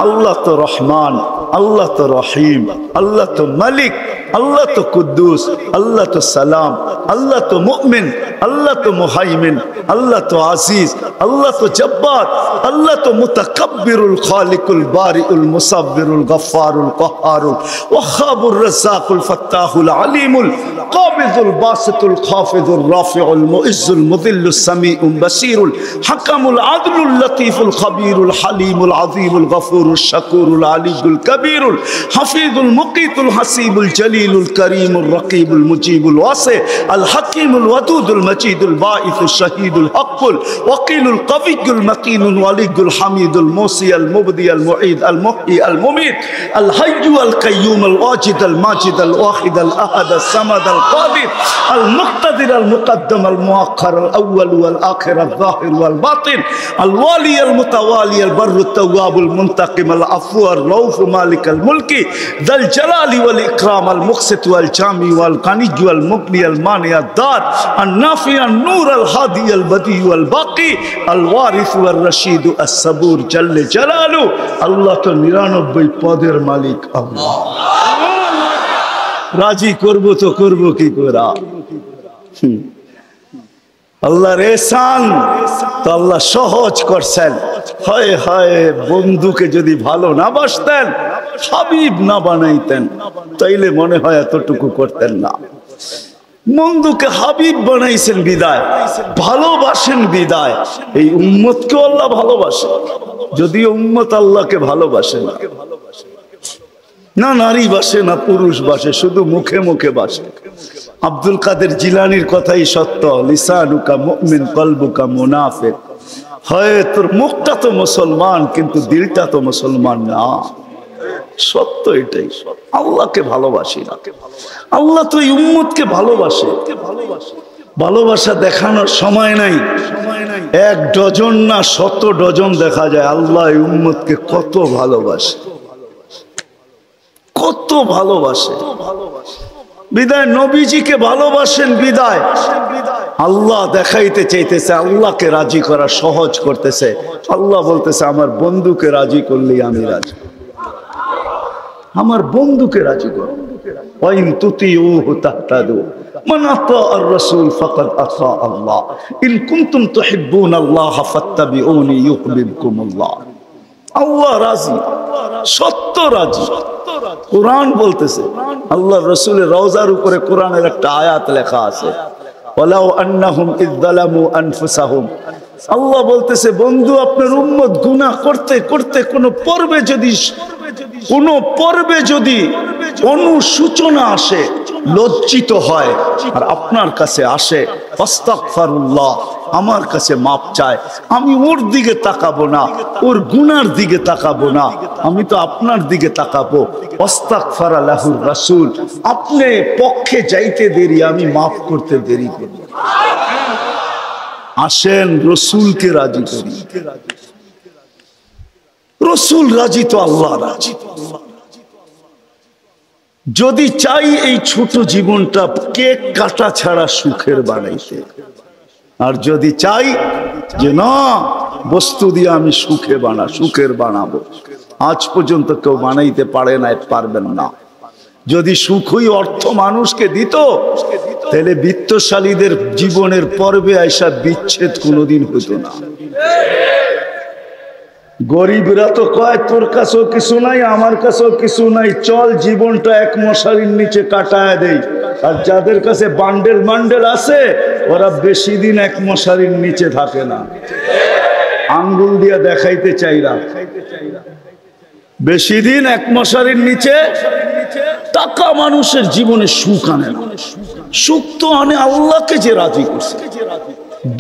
আল্লাহ তো রহমান, আল্লাহ তো রহিম, আল্লাহ তো মালিক, আল্লাহ তো কুদ্দুস, আল্লাহ তো সালাম, আল্লাহ তো মুমিন, আল্লাহ তো মুহাইমিন, আল্লাহ তো আজিজ, আল্লাহ তো জব্বার, আল্লাহ তো মুতাকাব্বিরুল খালিকুল বারিউল মুসাব্বিরুল গফফারুল কহ্হারুল ওয়াহ্হাবুর রাজ্জাকুল ফাত্তাহুল আলিমুল কাবিদুল বাসিতুল খাফিদুর রাফিউল মুইজ্জুল মুযিল্লুস সামিউল বাসিরুল হাকামুল আদলুল লতীফুল খবীরুল হালিমুল আযীমুল গফুরুশ শাকুরুল আলিয়ুল কবীরুল হাফিজুল মুকিতুল হাসিবুল জলিলুল করিমুল রকিবুল মুজিবুল ওয়াসি আল হাকিমুল ওয়াদুদুল মজিদুল বাঈসুশ শাহীদুল হকুল ওয়াকিলুল কবিয়ুল মাকিনুল ওয়ালিয়ুল হামিদুল মুসি আল মুবদি আল মুঈদ আল মুহয়ি আল মুমীত আল হাইয়্যু আল কাইয়্যুম আল ওয়াজিদ আল মাজিদ আল ওয়াহিদ আল আহাদ আল সামাদ আল কাদির আল মুক্তাদির আল মুকদ্দম আল মুআখ্খার আল আউয়াল ওয়াল আখির আল যাহির ওয়াল বাতিন আল ওয়ালি আল মুতাওয়ালি আল বাররুত তাওয়াবুল মুনতাকিম আল আফু আর রউফ মালিক আল মুলকি যাল জালালি ওয়াল ইকরাম আল মুকসিত ওয়াল জামি ওয়াল কানিজ ওয়াল মুগনি আল মানি আদ দার আন নাফি আন নূর আল হাদি আল বদি ওয়াল বাকি আল ওয়ারিস ওয়াল রশিদ আস সাবুর জাল্লে জালালু। আল্লাহ তো 99 পদের মালিক। আল্লাহ রাজি করব তো করব কি করে? আল্লাহর এহসান তো আল্লাহ সহজ করছেন। হায় হায়, বন্ধুকে যদি ভালো না বাসতেন, হাবিব না বানাইতেন, তাইলে মনে হয় এতটুকু করতেন না। বন্ধুকে হাবিব বানাইছেন বিদায়, ভালোবাসেন বিদায়। এই উম্মতকে আল্লাহ ভালোবাসে, যদিও উম্মত আল্লাহকে ভালোবাসে না। না নারী বাসে না পুরুষ বাসে, শুধু মুখে মুখে বাসে। আব্দুল কাদের জিলানির কথাই সত্য, লিসানুকা মুমিন কলবুকা মুনাফিক। হয় তোর মুখটা তো মুসলমান কিন্তু দিলটা তো মুসলমান না। সত্য এটাই, আল্লাহকে ভালোবাসি না। আল্লাহ তো এই উম্মতকে ভালোবাসে। ভালোবাসা দেখানোর সময় নাই, এক ডজন না 100 ডজন দেখা যায় আল্লাহ এই উম্মতকে কত ভালোবাসে, কত ভালোবাসে। বিদায় নবীজিকে ভালোবাসেন, বিদায় আল্লাহ দেখাইতে চাইতেছে, আল্লাহকে রাজি করা সহজ করতেছে। আল্লাহ বলতেছে আমার বন্ধুকে রাজি করলেই আমি রাজি, আমার বন্ধুকে রাজি করো। ওয়াইন তুতিউহু তাহতাদু মান আতাআর রাসূল ফাকাদ আতা আল্লাহ ইন কুনতুম তুহিব্বুনাল্লাহ ফাত্তাবিউনি ইউহিব্বুকুমুল্লাহ। আল্লাহ রাজি, সত্য রাজি। কোরআন বলতেছে, আল্লাহর রাসূলের রওজার উপরে কোরআনের একটা আয়াত লেখা আছে, ওয়ালাউ আন্নাহুম ইয যালামু আনফুসাহুম। আল্লাহ বলতেছে বন্ধু আপনার উম্মত গুনাহ করতে করতে কোন পর্বে যদি অনুসূচনা আসে, লজ্জিত হয় আর আপনার কাছে আসে, আস্তাগফিরুল্লাহ, আমার কাছে মাপ চায়, আমি ওর দিকে তাকাবো না, ওর গুনার দিকে তাকাবো না, আমি তো আপনার দিকে তাকাবো। আস্তাগফারা লাহুর রাসূল, আপনি পক্ষে যাইতে দেরি, আমি মাফ করতে দেরি করি। আসেন রসুলকে রাজি করি। রসুল রাজি তো আল্লাহ রাজি। যদি চাই এই ছোট জীবনটা কেক কাটা ছাড়া সুখের বানাইতে, আর যদি চাই যে না বস্তু দিয়ে আমি সুখের বানাবো, আজ পর্যন্ত কেউ বানাইতে পারে না, পারবেন না। যদি সুখই অর্থ মানুষকে দিত, তাহলে বিত্তশালীদের জীবনের পর্বে আইসা বিচ্ছেদ কোনোদিন হতো না। গরিবরা তো কয় তোর কাছেও কিছু নাই, আমার কাছেও কিছু নাই, চল জীবনটা এক মশারির নিচে কাটায় দেই। আর যাদের কাছে বান্ডেল বান্ডেল আছে, ওরা বেশি দিন এক মশারির নিচে থাকে না। আঙ্গুল দিয়া দেখাইতে চাইরা বেশি দিন এক মশারির নিচে টাকা মানুষের জীবনে সুখ আনে না। সুখ তো আনে আল্লাহকে যে রাজি করছে।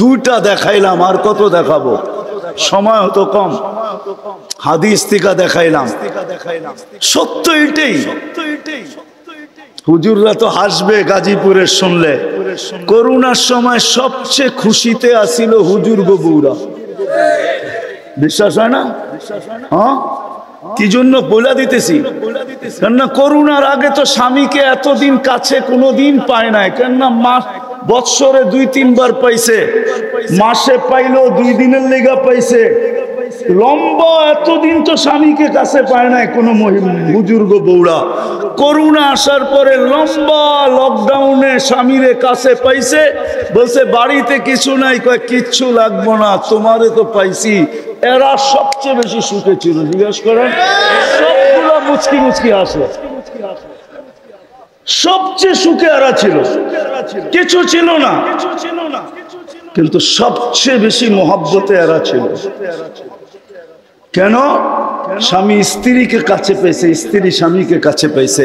দুইটা দেখাইলাম, আর কত দেখাবো, সময় হতো কম। হাদিস থেকে দেখাইলাম, সত্য এটাই। হুজুররা তো হাসবে গাজীপুরের শুনলে, করোনার সময় সবচেয়ে খুশিতে আসিল হুজুর গো বউরা। বিশ্বাস হয় না? হ্যাঁ, কি জন্য বলে দিতেছি, কেননা করোনার আগে তো স্বামীকে এতদিন কাছে কোনোদিন পায় নাই। কেননা বৎসরে 2-3 বার পাইছে, মাসে পাইলো 2 দিনের লেগা পাইছে। লম্বা এতদিন তো স্বামীকে কাছে পায় নাই কোনো বুজুর্গ বউরা। করোনা আসার পরে লম্বা লকডাউনে স্বামীরে কাছে পাইছে, বলছে বাড়িতে কিছু নাই, কয় কিচ্ছু লাগবো না, তোমারে তো পাইছি। এরা সবচেয়ে বেশি সুখে ছিল, জিজ্ঞেস করেন। সবগুলো মুচকি মুচকি আসে, সবচেয়ে সুখে এরা ছিল, কিছু ছিল না, কিন্তু সবচেয়ে বেশি মহব্বতে এরা ছিল। কেন? স্বামী স্ত্রীকে কাছে পেয়েছে, স্ত্রী স্বামীকে কাছে পেয়েছে,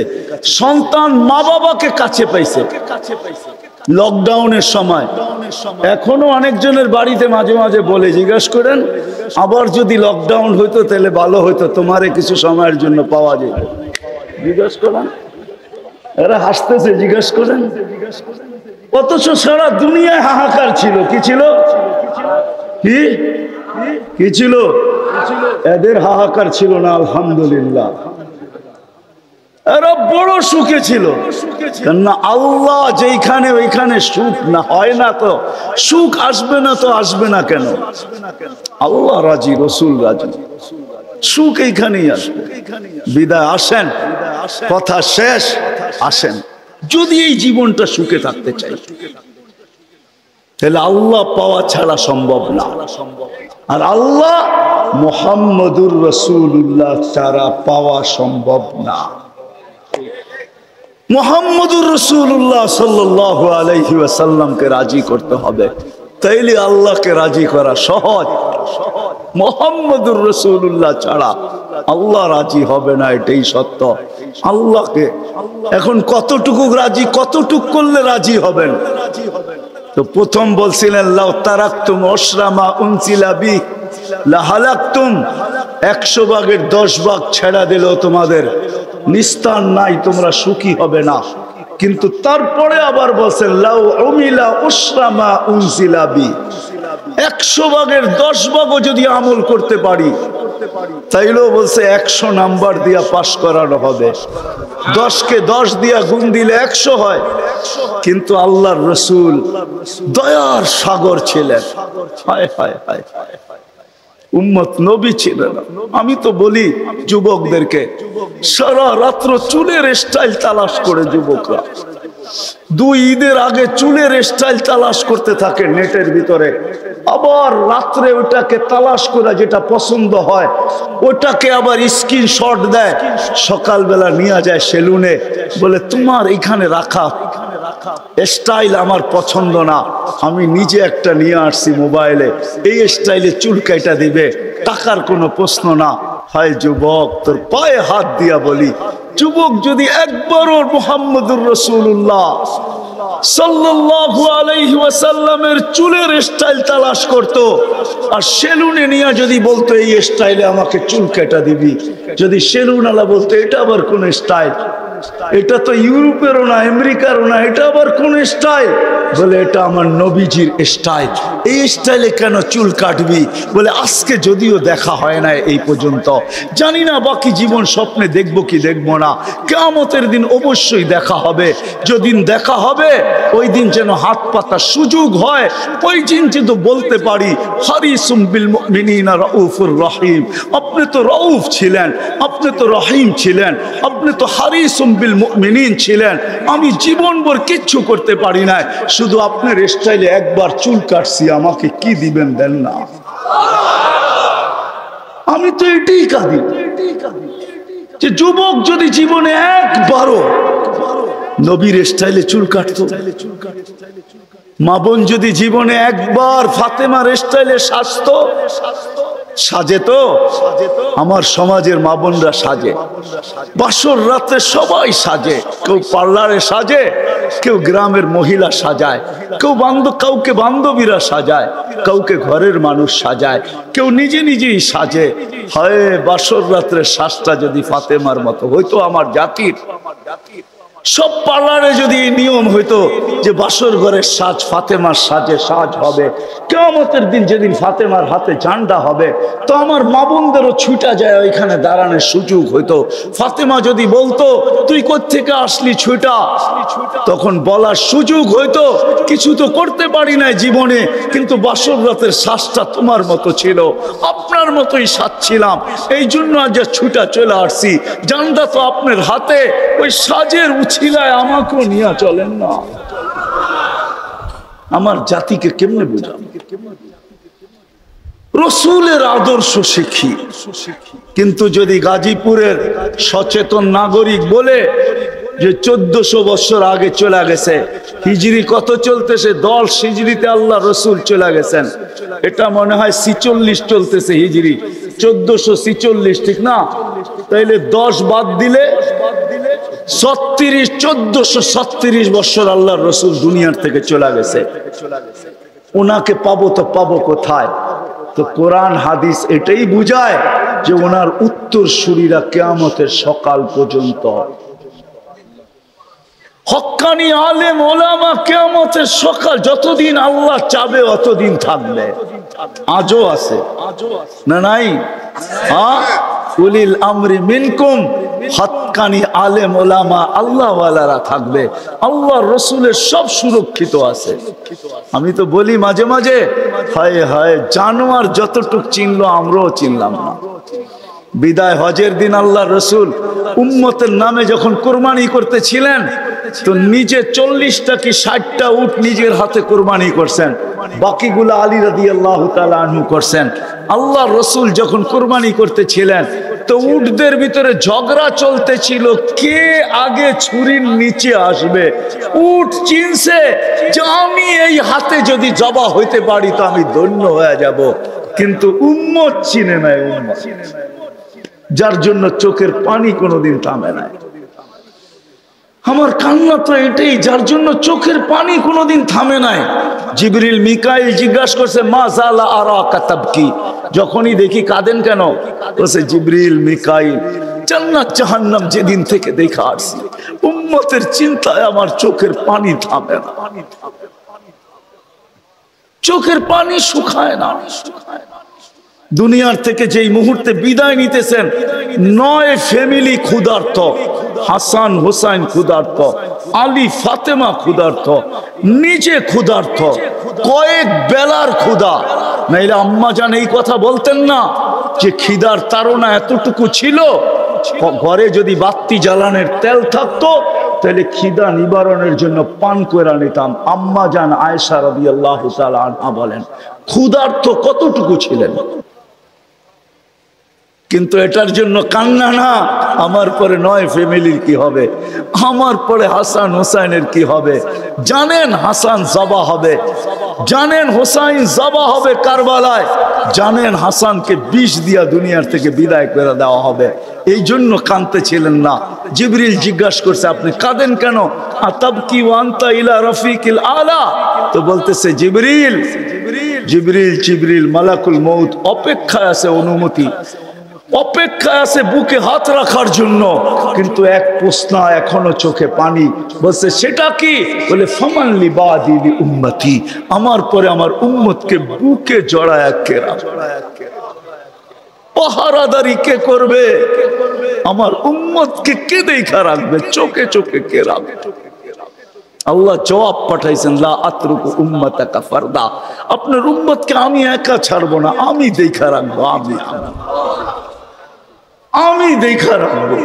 সন্তান মা বাবাকে কাছে পাইছে লকডাউনের সময়। এখনো অনেকজনের বাড়িতে মাঝে মাঝে বলে, জিজ্ঞাসা করেন আবার যদি লকডাউন হইতো তাহলে ভালো হইতো, তোমারে কিছু সময়ের জন্য পাওয়া যেত। জিজ্ঞাসা করেন, এরা হাসতেছে, জিজ্ঞাসা করেন। অথচ সারা দুনিয়ায় হাহাকার ছিল। কি ছিল? কি ছিল? এদের হাহাকার ছিল না, আলহামদুলিল্লাহ। এরা বড় সুখে ছিল, কেননা আল্লাহ যেখানে ওইখানে সুখ না হয় না, তো সুখ আসবে না, তো আসবে না কেন? আল্লাহ রাজি, রসুল রাজি, সুখ এইখানেই আসবে। বিদায় আসেন, কথা শেষ। আসেন, যদি এই জীবনটা সুখে থাকতে চাই, তাহলে আল্লাহ পাওয়া ছাড়া সম্ভব না। আর আল্লাহ মুহাম্মদুর রাসূলুল্লাহ ছাড়া পাওয়া সম্ভব না। মুহাম্মদুর রাসূলুল্লাহ সাল্লাল্লাহু আলাইহি ওয়াসাল্লামকে রাজি করতে হবে, তাইলে আল্লাহকে রাজি করা সহজ। মুহাম্মদুর রাসূলুল্লাহ ছাড়া আল্লাহ রাজি হবে না, এটাই সত্য। আল্লাহকে এখন কতটুকু রাজি, কতটুকু করলে রাজি হবেন? তো প্রথম বলছিলেন লাউ তারাকতুম উশরা মা উনজিলা বি লাহালাকতুম, 100 ভাগের 10 ভাগ ছেড়া দিলেও তোমাদের নিস্তার নাই, তোমরা সুখী হবে না। কিন্তু তারপরে আবার বলছেন লাউ উমিলা উসরামা উনজিলা বি, 100 ভাগের 10 ভাগও যদি আমল করতে পারি তাইলেও বলছে 100 নাম্বার দিয়া পাশ করানো হবে। 10কে 10 দিয়া গুণ দিলে 100 হয়। কিন্তু আল্লাহর রাসূল দয়ার সাগর ছিলেন। হায় হায় হায়, উম্মত নবী ছিলেন। আমি তো বলি যুবকদেরকে, সারা রাত্র চুলের স্টাইল তালাশ করে যুবকরা 2 ঈদের আগে চুলের স্টাইল তালাশ করতে থাকে নেটের ভিতরে, আবার রাত্রে ওটাকে তালাশ করে যেটা পছন্দ হয় ওটাকে আবার স্ক্রিনশট দেয়, সকালবেলা নিয়ে যায় সেলুনে, বলে তোমার এখানে রাখা স্টাইল আমার পছন্দ না, আমি নিজে একটা নিয়ে আসছি মোবাইলে, এই স্টাইলে চুল কাটা দিবে, টাকার কোনো প্রশ্ন না। হায় যুবক, তোর পায়ে হাত দিয়া বলি, যুবক যদি একবারও মুহাম্মদুর রাসূলুল্লাহ সাল্লাল্লাহু আলাইহি ওয়াসাল্লামের চুলের স্টাইল তালাশ করত আর সেলুনে নিয়ে যদি বলতো এই স্টাইলে আমাকে চুল কাটা দিবি, যদি সেলুনওয়ালা বলতো এটা আবার কোন স্টাইল, এটা তো ইউরোপেরও না আমেরিকারও না, এটা আবার কোন স্টাইল, বলে এটা আমার নবীজির স্টাইল, এই স্টাইলে কেন চুল কাটবি? বলে আজকে যদিও দেখা হয় না এই পর্যন্ত, জানি না বাকি জীবন স্বপ্নে দেখবো কি দেখবো না, কিয়ামতের দিন অবশ্যই দেখা হবে, যেদিন দেখা হবে ওই দিন যেন হাত পাতার সুযোগ হয়, ওই দিন যেন বলতে পারি হারিসুম বিল মুমিনিনা রাউফুর রহিম, আপনি তো রাউফ ছিলেন, আপনি তো রহিম ছিলেন, আপনি তো হারিসুম বিল মুমিনিন ছিলেন, আমি জীবনভর কিচ্ছু করতে পারি না, শুধু আপনার স্টাইলে একবার চুল কাটছি, আমাকে কি দিবেন দেন না। আমি তো এটাই কাঁদি যে যুবক যদি জীবনে একবারও নবীর স্টাইলে চুল কাটতো, মা বোন যদি জীবনে একবার ফাতেমার স্টাইলে সাজতো, সাজে তো আমার সমাজের মা বোনরা সাজে, বাসর রাতে সবাই সাজে, কেউ পার্লারে সাজে, কেউ গ্রামের মহিলা সাজায়, কেউ কাউকে বান্ধবীরা সাজায়, কাউকে ঘরের মানুষ সাজায়, কেউ নিজে নিজেই সাজে। হয় বাসর রাত্রে সাজটা যদি ফাতেমার মতো হইতো আমার জাতির, সব পার্লারে যদি নিয়ম হইতো যে বাসর ঘরের সাজ ফাতেমার সাজে সাজ হবে, কিয়ামতের দিন যেদিন ফাতেমার হাতে ঝান্ডা হবে তো আমার মা বোনদেরও ছুটা যায় ওইখানে দাঁড়ানোর সুযোগ হইতো। ফাতেমা যদি বলতো তুই কোত্থেকে আসলি ছুটা, তখন বলার সুযোগ হইতো কিছু তো করতে পারি না জীবনে, কিন্তু বাসর রাতের সাজটা তোমার মতো ছিল, আপনার মতোই সাজছিলাম, এই জন্য আজ ছুটা চলে আসছি, ঝান্ডা তো আপনার হাতে, ওই সাজের উছিলায় আমাকেও নিয়ে চলেন না। আমার জাতিকে কেমনে বুঝাবো? রসুলের আদর্শ শিখি, কিন্তু যদি গাজীপুরের সচেতন নাগরিক বলে যে 1400 বছর আগে চলে গেছে, হিজরি কত চলতেছে? 10 হিজরিতে আল্লাহ রসুল চলে গেছেন, এটা মনে হয় 46 চলতেছে হিজরি, 1446 ঠিক না? তাইলে 10 বাদ দিলে 1436 বছর আল্লাহ রসুল দুনিয়ার থেকে চলে গেছে। ওনাকে পাবো তো পাবো কোথায়? তো কোরআন হাদিস এটাই বুঝায় যে ওনার উত্তরসূরিরা কিয়ামতের সকাল পর্যন্ত, হক্কানি আলেম ওলামা কিয়ামতের সকাল যতদিন আল্লাহ চাবে অতদিন থাকবে। আজও আছে না নাই? হ্যাঁ, উলিল আমরি মিনকুম, হক্কানি আলেম ওলামা আল্লাহ ওয়ালারা থাকবে, আল্লাহ রসুলের সব সুরক্ষিত আছে। আমি তো বলি মাঝে মাঝে, হায় হায় জানোয়ার যতটুক চিনলো আমরাও চিনলাম না। বিদায় হজের দিন আল্লাহ রসুল উম্মতের নামে যখন কোরবানি করতেছিলেন তো নিজে 40টা কি 60টা উট নিজের হাতে কোরবানি করছেন, বাকিগুলো আলী রাদিয়াল্লাহু তাআলা আনহু করছেন। আল্লাহ রসুল যখন কোরবানি করতেছিলেন তো উটদের ভিতরে ঝগড়া চলতেছিল কে আগে ছুরির নিচে আসবে। উট চিনছে যে আমি এই হাতে যদি জবা হইতে পারি তো আমি ধন্য হয়ে যাব, কিন্তু উম্মত চিনে নাই, উম্মত যার জন্য চোখের পানি কোনোদিন থামে নাই। আমার কান্না তো এটাই, যার জন্য চোখের পানি কোনোদিন থামে নাই। জিবরিল মিকাইল জিজ্ঞাসা করছে, মা জালা আরাকা তাবকি, যখনই দেখি কাঁদেন কেন? বলছে, জিবরিল মিকাইল, জান্নাত জাহান্নাম যেদিন থেকে দেখা আসছি, উম্মতের চিন্তায় আমার চোখের পানি থামে না, চোখের পানি শুকায় না। দুনিয়ার থেকে যেই মুহূর্তে বিদায় নিতেছেন, 9 ফ্যামিলি ক্ষুধার্ত, হাসান হোসাইন ক্ষুধার্ত, আলী ফাতেমা ক্ষুধার্ত, নিজে ক্ষুধার্ত, কয়েক বেলার ক্ষুধা। নাইলে আম্মা জান এই কথা বলতেন না যে খিদার তাড়না এতটুকু ছিল, ঘরে যদি বাতি জ্বালানোর তেল থাকতো তাহলে খিদা নিবারণের জন্য পান করে নিতাম। আম্মা জান আয়েশা রাদিয়াল্লাহু তাআলা আনহা বলেন, ক্ষুধার্ত কতটুকু ছিলেন। কিন্তু এটার জন্য কান্না না, আমার পরে 9 ফ্যামিলির কি হবে, আমার পরে হাসান হোসাইনের কি হবে। জানেন হাসান জবা হবে, জানেন হোসাইন জবা হবে কারবালায়, জানেন হাসানকে বিষ দিয়া দুনিয়ার থেকে বিদায় করে দেওয়া হবে। এই জন্য কাঁদতেছিলেন না। জিবরিল জিজ্ঞাসা করছে, আপনি কাঁদেন কেন? আতাবকি ওয়া আনতা ইলা রাফিকিল আলা। তো বলতেছে, জিবরিল জিবরিল জিবরিল মালাকুল মউত অপেক্ষায় আছে, অনুমতি অপেক্ষায় আছে বুকে হাত রাখার জন্য, কিন্তু এক প্রশ্ন এখনো চোখে পানি। বলছে, সেটা কি? বলে, ফামান লিবাদি লি উম্মতি, আমার পরে আমার উম্মতকে বুকে জড়ায় কেরা, পাহারাদারি কে করবে? আমার উম্মতকে কে দেখা রাখবে? চোখে চোখে কে রাখবে? আল্লাহ জবাব পাঠাইছেন, লা আতরুকু উম্মাতাকা ফারদা, আপনার উম্মতকে আমি একা ছাড়বো না, আমি দেখা রাখবো, আমি দেখা রাখবো।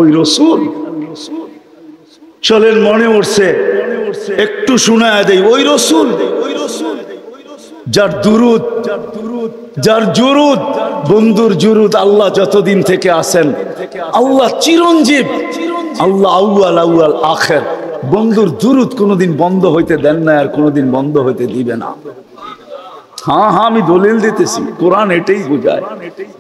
ওই রসুল চলেন, মনে উঠছে একটু শোনায় দেই। ওই রসুল যার দুরুদ, যার জুরুদ, বন্ধুর জুরুদ আল্লাহ যতদিন থেকে আসেন, আল্লাহ চিরঞ্জীব, আল্লাহ আউয়াল আউয়াল আখের, বন্ধুর দুরুদ কোনোদিন বন্ধ হইতে দেন না, আর কোনোদিন বন্ধ হইতে দিবে না। হ্যাঁ হ্যাঁ, আমি দলিল দিতেছি, কোরআন এটাই বোঝায়।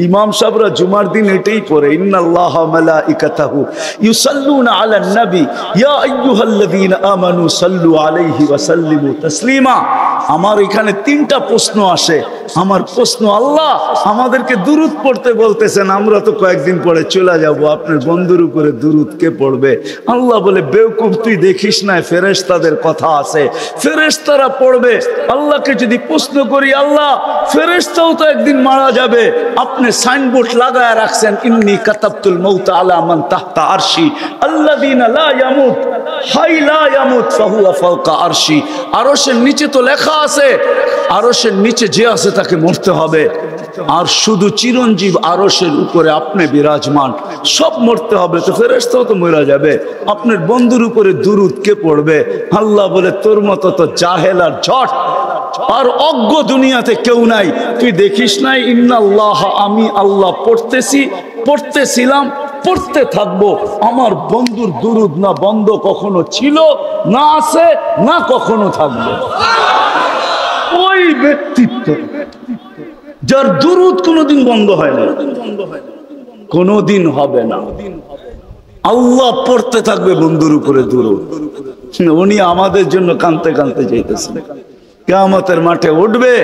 ইমাম সাহেবরা জুমার দিন এটাই পড়ে, ইন্নাল্লাহা মালাইকাতাহু ইউসাল্লুনা আলান নবী ইয়া আইয়ুহাল্লাযীনা আমানু সাল্লু আলাইহি ওয়া সাল্লিমু তাসলিমা। আমার এখানে 3টা প্রশ্ন আসে। আমার প্রশ্ন, আল্লাহ আমাদেরকে দুরুদ পড়তে বলতেছেন, আমরা তো কয়েকদিন পরে চলে যাব, আপনার বন্ধুর উপরে দুরুদ কে পড়বে? আল্লাহ বলে, বেওকুফ, তুই দেখিস না ফেরেশতাদের কথা আছে, ফেরেশতারা পড়বে। আল্লাহকে যদি প্রশ্ন করি, আল্লাহ ফেরেশতাও তো একদিন মারা যাবে, আপনি সাইনবোর্ড লাগায় রাখছেন, ইন্নী কাতাবতুল মাউতা আলা মান তাহতা আরশি আল্লাযীনা লা ইয়ামুত হাই লা ইয়ামুত ফাহুয়া ফাওকা আরশি। আরশের নিচে তো লেখা আছে, আরশের নিচে যে আছে তাকে মরতে হবে, আর শুধু চিরঞ্জীব আরশের উপরে আপনি বিরাজমান, সব মরতে হবে। তো ফেরেশতাও তো মরে যাবে, আপনার বন্ধুর উপরে দুরুদ কে পড়বে? আল্লাহ বলে, তোর মতো তো জাহেল আর ঝট আর অজ্ঞ দুনিয়াতে কেউ নাই, তুই দেখিস নাই? ইন্নাল্লাহ, আমি আল্লাহ পড়তেছিলাম, পড়তে থাকবো। আমার বন্ধুর দুরুদ না বন্ধ কখনো ছিল, না আছে, না কখনো থাকবে। ওই ব্যক্তিত্ব যার দুরুদ কোনোদিন বন্ধ হয় না, কোনোদিন হবে না। আল্লাহ পড়তে থাকবে বন্ধুর উপরে দুরুদ। উনি আমাদের জন্য কাঁদতে কাঁদতে যাইতেছেন। কিয়ামতের মাঠে উঠবে,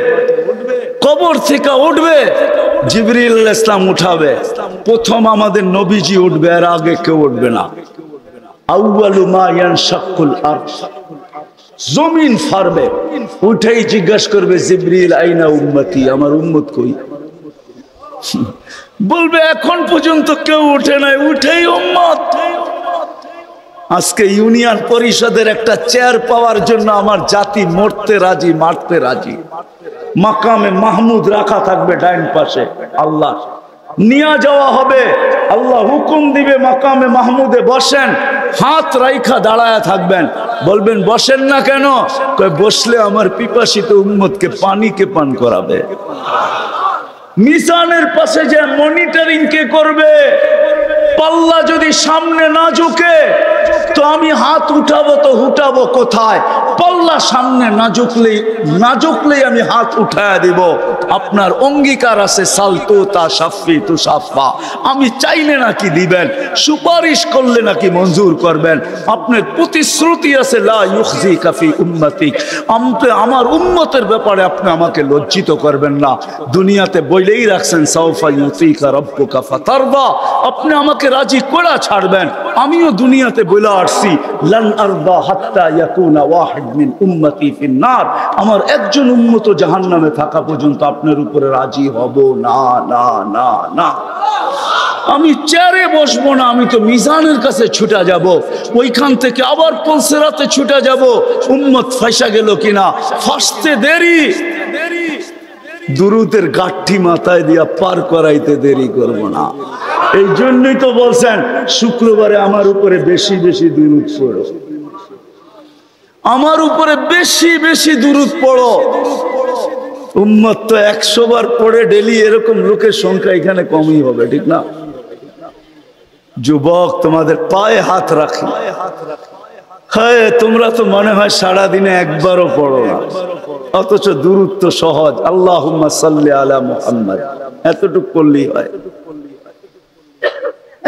কবর থেকে উঠবে, জিবরিল আলাইহিস সালাম উঠাবে, প্রথম আমাদের নবীজি উঠবে, আর আগে কেউ উঠবে না। আউয়ালু মা ইয়ানশাকুল আরশ, জমিন ফারবে, উঠেই জিজ্ঞাসা করবে, জিবরিল আইনা উম্মতি, আমার উম্মত কই? বলবে, এখন পর্যন্ত কেউ উঠে নাই, উঠেই উম্মত। আজকে ইউনিয়ন পরিষদের একটা চেয়ার পাওয়ার জন্য আমার জাতি মরতে রাজি, মারতে রাজি। মাকামে মাহমুদ রাখা থাকবে ডাইন পাশে, আল্লাহ নিয়ে যাওয়া হবে, আল্লাহ হুকুম দিবে মাকামে মাহমুদে বসেন, হাত রাইখা দাঁড়ায় থাকবেন। বলবেন, বসেন না কেন? বসলে আমার পিপাসিত উম্মতকে পানি কে পান করাবে। মিজানের পাশে যে মনিটরিং কে করবে? পাল্লা যদি সামনে না ঝুঁকে তো আমি হাত উঠাবো, তো উঠাবো কোথায়? পাল্লা সামনে না ঝুঁকলেই আমি হাত উঠায়া দিব। আপনার অঙ্গীকার আছে সালতু তা সাফি তু সাফা, আমি চাইলে নাকি দিবেন, সুপারিশ করলে নাকি মঞ্জুর করবেন। আপনার প্রতিশ্রুতি আছে লা ইউখজিকা ফি উম্মতিক, আমার উম্মতের ব্যাপারে আপনি আমাকে লজ্জিত করবেন না। দুনিয়াতে বইলেই রাখছেন সাউফা ইউতিকা রব্বুকা ফাতারদা, আপনি আমাকে রাজি করে ছাড়বেন। আমিও দুনিয়াতে বলে আসছি লান আরদা হাত্তা ইয়াকুনা ওয়াহিদ মিন উম্মতি ফিন নার, আমার একজন উম্মত জাহান্নামে থাকা পর্যন্ত আপনার উপরে রাজি হব না না না না। আমি চেয়ারে বসবো না, আমি তো মিজানের কাছে ছুটা যাব, ওইখান থেকে আবার পুলসিরাতে ছুটা যাব। উম্মত ফাঁসা গেল কিনা, ফাঁসতে দেরি, দুরুদের গাঠি মাথায় দিয়া পার করাইতে দেরি করব না। এই জন্যই তো বলছেন শুক্রবারে আমার উপরে বেশি বেশি দুরুদ পড়ো, আমার উপরে বেশি বেশি দুরুদ পড়ো। উম্মত তো 100 বার পড়ে ডেলি, এরকম লোকের সংখ্যা এখানে কমই হবে, ঠিক না? যুবক, তোমাদের পায়ে হাত রাখি। হ্যাঁ, তোমরা তো মনে হয় সারাদিনে একবারও পড়ো না, অথচ দুরূদ তো সহজ। আল্লাহুম্মা সাল্লি আলা মুহাম্মদ, এতটুক পড়লেই হয়,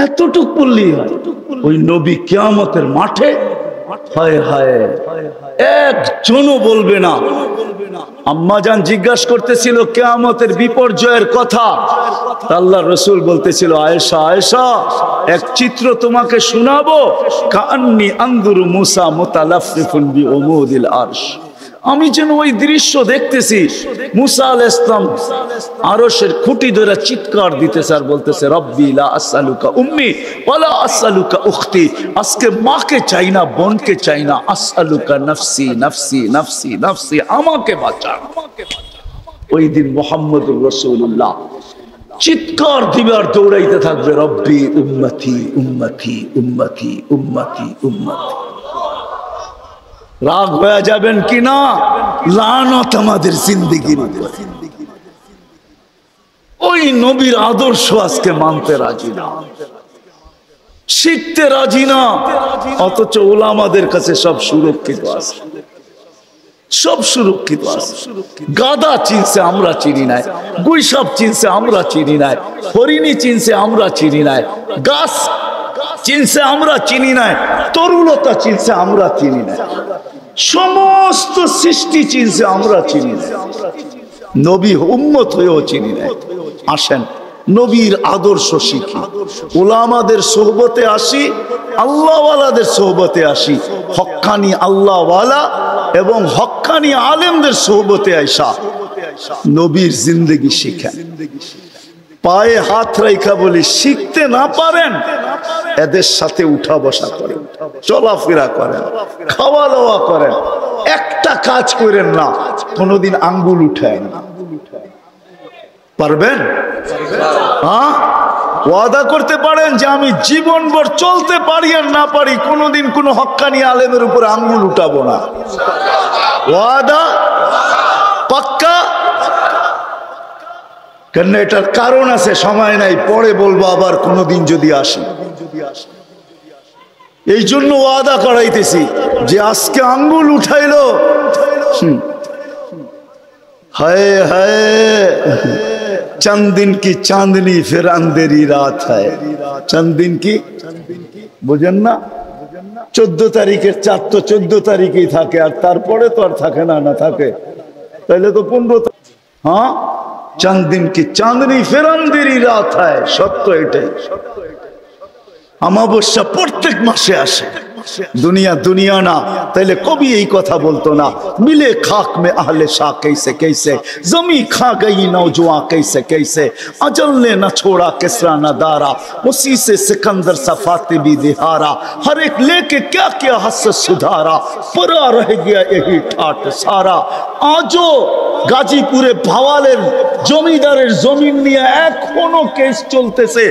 এতটুক পড়লেই হয়। ওই নবী কিয়ামতের মাঠে হায় হায় একজনও বলবে না। আম্মাজান জিজ্ঞাসা করতেছিল কিয়ামতের বিপর্যয়ের কথা, আল্লাহ রাসূল বলতেছিল আয়েশা আয়েশা, এক চিত্র তোমাকে শোনাবো, কান্নি আনদুরু মুসা মুতালাফফিফুন বিউমুদিল আরশ, আমি যেন ওই দৃশ্য দেখতেছি। মুসা আলাইহিস সালাম আরশের খুঁটি ধরে চিৎকার দিতেছে আর বলতেছে রব্বি লা আসআলুকা উম্মি ওয়ালা আসআলুকা উখতি, আজকে মাকে চাই না, বোনকে চাই না, আসআলুকা নাফসি নাফসি নাফসি নাফসি, আমাকে বাঁচা। ওই দিন মুহাম্মদুর রাসূলুল্লাহ চিৎকার দিবে আর দৌড়াইতে থাকবে রব্বি উম্মতি উম্মতি উম্মতি উম্মতি উম্মতি। রাগ হয়ে যাবেন কিনা, লানত আমাদের জিন্দেগির উপর। ওই নবীর আদর্শ আজকে মানতে রাজি না, শিখতে রাজি না, অথচ ওলামাদের কাছে সব সুরক্ষিত আছে, সব সুরক্ষিত আছে। গাদা চিনছে আমরা চিনি নাই, গুইসাপ চিনছে আমরা চিনি নাই, হরিণী চিনছে আমরা চিনি নাই, গাছ চিনছে আমরা চিনি নাই, তরুলতা চিনছে আমরা চিনি নাই, সমস্ত সৃষ্টি চিনছে আমরা চিনি নাই, নবী উম্মত হয়েও চিনি নাই। আসেন নবীর আদর্শ শিখি, উলামাদের সোহবতে আসি, আল্লাহওয়ালাদের সোহবতে আসি, হক্কানি আল্লাহওয়ালা এবং হক্কানি আলেমদের সোহবতে আইসা নবীর জিন্দেগি শিখেন। পায়ে হাত রাইখা বলি, শিখতে না পারেন এদের সাথে উঠা বসা করেন, চলাফেরা করেন, খাওয়া দাওয়া করেন, একটা কাজ করেন না কোনোদিন আঙ্গুল উঠায় না। পারবেন? হ্যাঁ, ওয়াদা করতে পারেন যে আমি জীবনভর চলতে পারি আর না পারি কোনোদিন কোনো হক্কানি আলেমের উপরে আঙ্গুল উঠাবো না। ওয়াদা পাক্কা? কেন এটার কারণ আছে, সময় নাই, পরে বলবো আবার কোনোদিন যদি আসি। এই জন্য ওয়াদা করাইতেছি যে আজকে আঙ্গুল উঠাইলো, হায় হায় চন্দিন কি চাঁদনি ফির अंधेरी রাত হয়, চন্দিন কি বুঝেন না? 14 তারিখের চাঁদ তো 14 তারিখেই থাকে, আর তারপরে তো আর থাকে না, না থাকে তাহলে তো 15। হ্যাঁ, চন্দিন কি চাঁদনি ফির अंधेरी রাত হয়, সত্য এটাই। অমাবস্যা প্রত্যেক মাসে আসে, दुनिया दुनिया ना, पहले कभी यही कथा बोलतो ना, मिले खाक में अहले शाह कैसे कैसे, जमी खा गई नौजवान कैसे कैसे, अजल ने न छोड़ा किसरा न दारा, उसी से सिकंदर सफाते भी दिहारा, हर एक लेके क्या क्या हस सुधारा, परा रह गया यही ठाट सारा। आजो গাজীপুরে ভাওয়ালের জমিদারের জমিন নিয়ে এখনো কেস চলতেছে,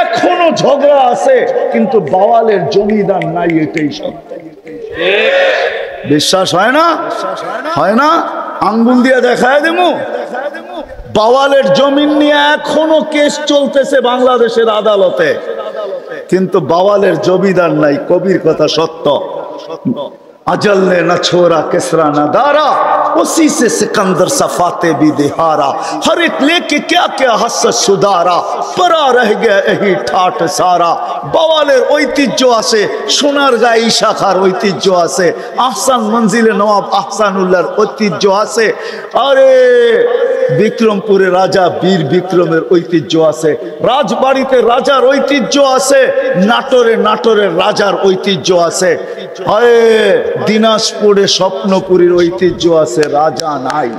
এখনো ঝগড়া আছে, কিন্তু ভাওয়ালের জমিদার নাই, এটাই সত্য। বিশ্বাস হয় না? হয় না? আঙ্গুল দিয়ে দেখায় দেবো, ভাওয়ালের জমিন নিয়ে এখনো কেস চলতেছে বাংলাদেশের আদালতে, কিন্তু ভাওয়ালের জমিদার নাই। কবির কথা সত্য। अजल ने न छोड़ा किसरा न दारा, उसी से सिकंदर सफाते भी दिहारा। हर एक लेके क्या क्या हसत सुधारा, परा रह गया यही ठाठ सारा। बावालेर ঐতিহ্য আছে, সোনার গায়ে ইশাখার ঐতিহ্য আছে, আহসান মঞ্জিলে নবাব আহসানুল্লাহর ঐতিহ্য আছে। আরে বিক্রমপুরে রাজা বীর বিক্রমের ঐতিহ্য আছে, রাজবাড়িতে রাজার ঐতিহ্য আছে, নাটোরের রাজার ঐতিহ্য আছে। দিনাজপুরে স্বপ্নপুরীর ঐতিহ্য আছে, রাজা নাই।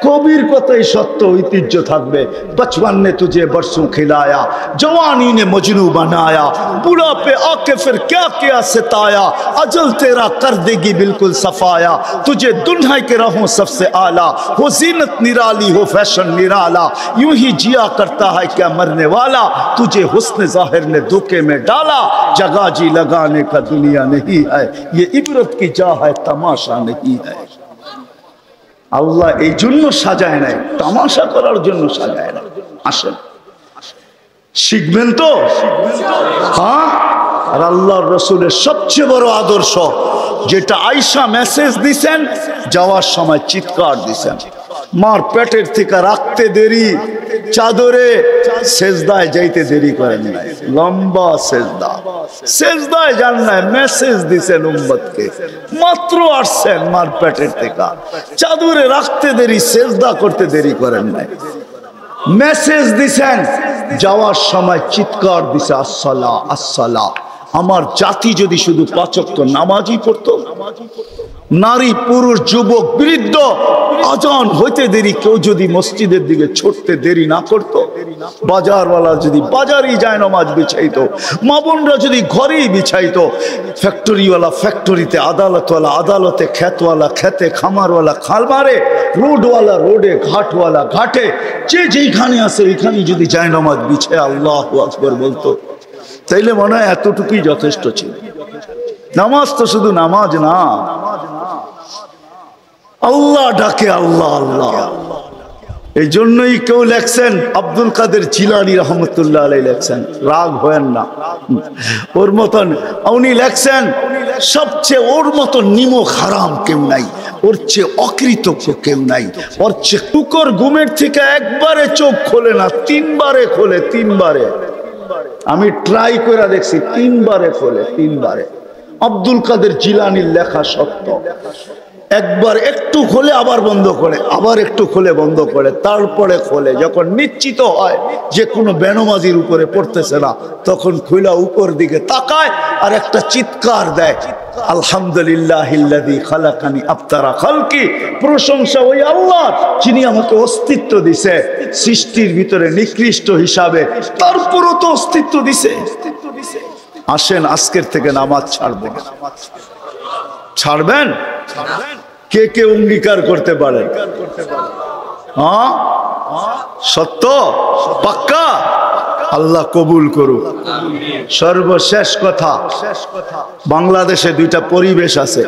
कबीर को तो सत्य ऐतिह्य थकबे। बचपन ने तुझे बरसों खिलाया, जवानी ने मजनू बनाया, बुढ़ापे आके फिर क्या क्या सिताया, अजल तेरा कर देगी बिल्कुल सफाया, तुझे दुल्हा के रहो सबसे आला, हो जीनत निराली हो फैशन निराला, यूं ही जिया करता है क्या मरने वाला, तुझे हुस्न जाहिर ने धोखे में डाला, जगह जी लगाने का दुनिया नहीं है, ये इबरत की जा है तमाशा नहीं है। আল্লাহ এই জন্য সাজায় নাই, তামাশা করার জন্য সাজায় না। আসেন শিখবেন তো, হ্যাঁ। আর আল্লাহর রাসূলের সবচেয়ে বড় আদর্শ যেটা আয়েশা মেসেজ দিছেন, যাওয়ার সময় চিৎকার দিছেন, মার পেটের থেকে রাখতে দেরি, চাদরে সেজদায় যাইতে দেরি করেন নাই, লম্বা সেজদা, সেজদায় যান নাই, মেসেজ দিছেন উম্মতকে। মাত্র আসছেন মার পেটের থেকে, চাদরে রাখতে দেরি, সেজদা করতে দেরি করেন নাই, মেসেজ দিছেন। যাওয়ার সময় চিৎকার দিছে, আসসালা আসসালা। আমার জাতি যদি শুধু 5 ওয়াক্ত নামাজই পড়তো, নারী পুরুষ যুবক বৃদ্ধ আজান হইতে দেরি কেউ যদি মসজিদের দিকে ছুটতে দেরি না করত, বাজারওয়ালা যদি বাজারেই যায় নামাজ বিছাইতো, মা বোনরা যদি ঘরেই বিছাইতো, ফ্যাক্টরিওয়ালা ফ্যাক্টরিতে, আদালতওয়ালা আদালতে, খেতওয়ালা খেতে, খামারওয়ালা খামারে, রোডওয়ালা রোডে, ঘাটওয়ালা ঘাটে, যে যেইখানে আছে ওইখানেই যদি যায় নামাজ বিছায় আল্লাহু আকবার বলতো, তাইলে মনে হয় এতটুকুই যথেষ্ট ছিল। নামাজ তো শুধু নামাজ না, আল্লাহ ডাকে আল্লাহ আল্লাহ। এই জন্যই কেউ লেখছেন, আব্দুল কাদের জিলানী রহমতুল্লাহ আলাইহি লেখছেন, রাগ হয়েন না, ওর মতন উনি লেখছেন, সবচেয়ে ওর মতন নিমক হারাম কেউ নাই, ওর চেয়ে অকৃতজ্ঞ কেউ নাই, ওর চেয়ে টুকর ঘুমের থেকে একবারে চোখ খোলে না, 3 বারে খোলে, 3 বারে। আমি ট্রাই করে দেখছি, 3 বারে খোলে, 3 বারে। আব্দুল কাদের জিলানীর লেখা সত্য, একবার একটু খোলে আবার বন্ধ করে, আবার একটু খোলে বন্ধ করে, তারপরে খোলে। যখন নিশ্চিত হয় যে কোনো বেনমাজির উপরে পড়তেছে না, তখন খুলা উপর দিকে তাকায় আর একটা চিৎকার দেয়, আলহামদুলিল্লাহিল্লাযী খালাকানি আফতারা খালকি। প্রশংসা ওই আল্লাহ যিনি আমাকে অস্তিত্ব দিছে সৃষ্টির ভিতরে নিকৃষ্ট হিসাবে, তারপরও তো অস্তিত্ব দিছে। আসেন আজকের থেকে নামাজ ছাড়বো না। ছাড়বেন? কে কে অঙ্গীকার করতে পারেন? হ্যাঁ, সত্য পাক্কা? আল্লাহ কবুল করুক। সর্বশেষ কথা, বাংলাদেশে 2টা পরিবেশ আছে।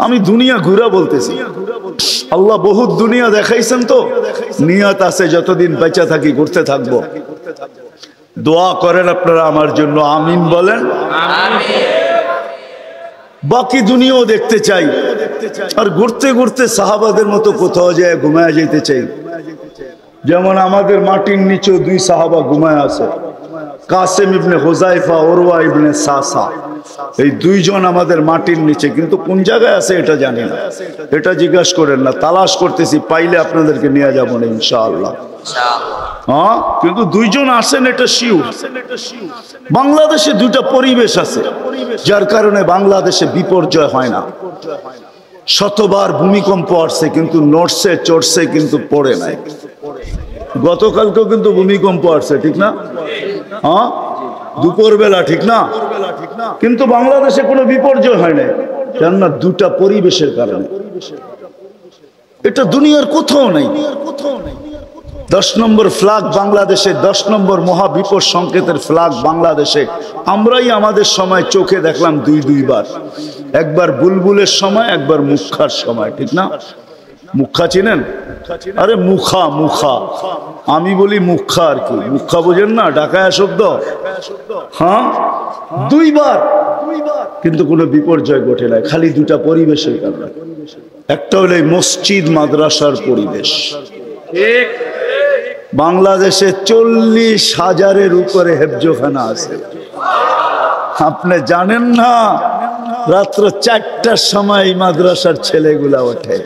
আমি দুনিয়া ঘুরা বলতেছি, আল্লাহ বহুত দুনিয়া দেখাইছেন, তো নিয়ত আছে যতদিন বেঁচে থাকি ঘুরতে থাকবো। দোয়া করেন আপনারা আমার জন্য, আমিন বলেন। বাকি দুনিয়াও দেখতে চাই, আর ঘুরতে ঘুরতে সাহাবাদের মতো কোথাও যায় ঘুমায় যেতে চাই। যেমন আমাদের মাটির নিচেও 2 সাহাবা ঘুমায় আছে, কাসেম ইবনে হুযায়ফা, উরওয়া ইবনে সাসা। এই 2 জন আমাদের মাটির নিচে, কিন্তু কোন জায়গায় আছে এটা জানি না, এটা জিজ্ঞাসা করেন না, তালাশ করতেছি, পাইলে আপনাদেরকে নিয়ে যাবো না ইনশাআল্লাহ। হ্যাঁ, কিন্তু 2 জন আসেন এটা শিওর। বাংলাদেশে 2টা পরিবেশ আছে, যার কারণে বাংলাদেশে বিপর্যয় হয় না। শতবার ভূমিকম্প আসছে, কিন্তু নড়ছে চড়ছে, কিন্তু পড়ে নাই। গতকালকেও কিন্তু ভূমিকম্প আসছে, ঠিক না? হ্যাঁ, দুপুরবেলা, ঠিক না? কিন্তু বাংলাদেশে কোনো বিপর্যয় হয় নাই, কেননা 2টা পরিবেশের কারণে। এটা দুনিয়ার কোথাও নাই। 10 নম্বর ফ্ল্যাগ বাংলাদেশে, 10 নম্বর মহাবিপদ সংকেতের ফ্ল্যাগ বাংলাদেশে। আমরাই আমাদের সময় চোখে দেখলাম 2 বার, একবার বুলবুলের সময়, একবার মুখার সময়, ঠিক না? মুখা চিনেন? আরে মুখা, মুখা, আমি বলি মুখা, আর কি মুখা বোঝেন না? ঢাকায় শব্দ। হ্যাঁ, 2 বার কিন্তু কোনো বিপর্যয় ঘটে না, খালি দুটা পরিবেশের কারণে। একটা হলো এই মসজিদ মাদ্রাসার পরিবেশ। বাংলাদেশে 40,000-এর উপরে হেফজোখানা আছে। আপনি জানেন না, রাত্র 4টার সময় এই মাদ্রাসার ছেলেগুলা ওঠে।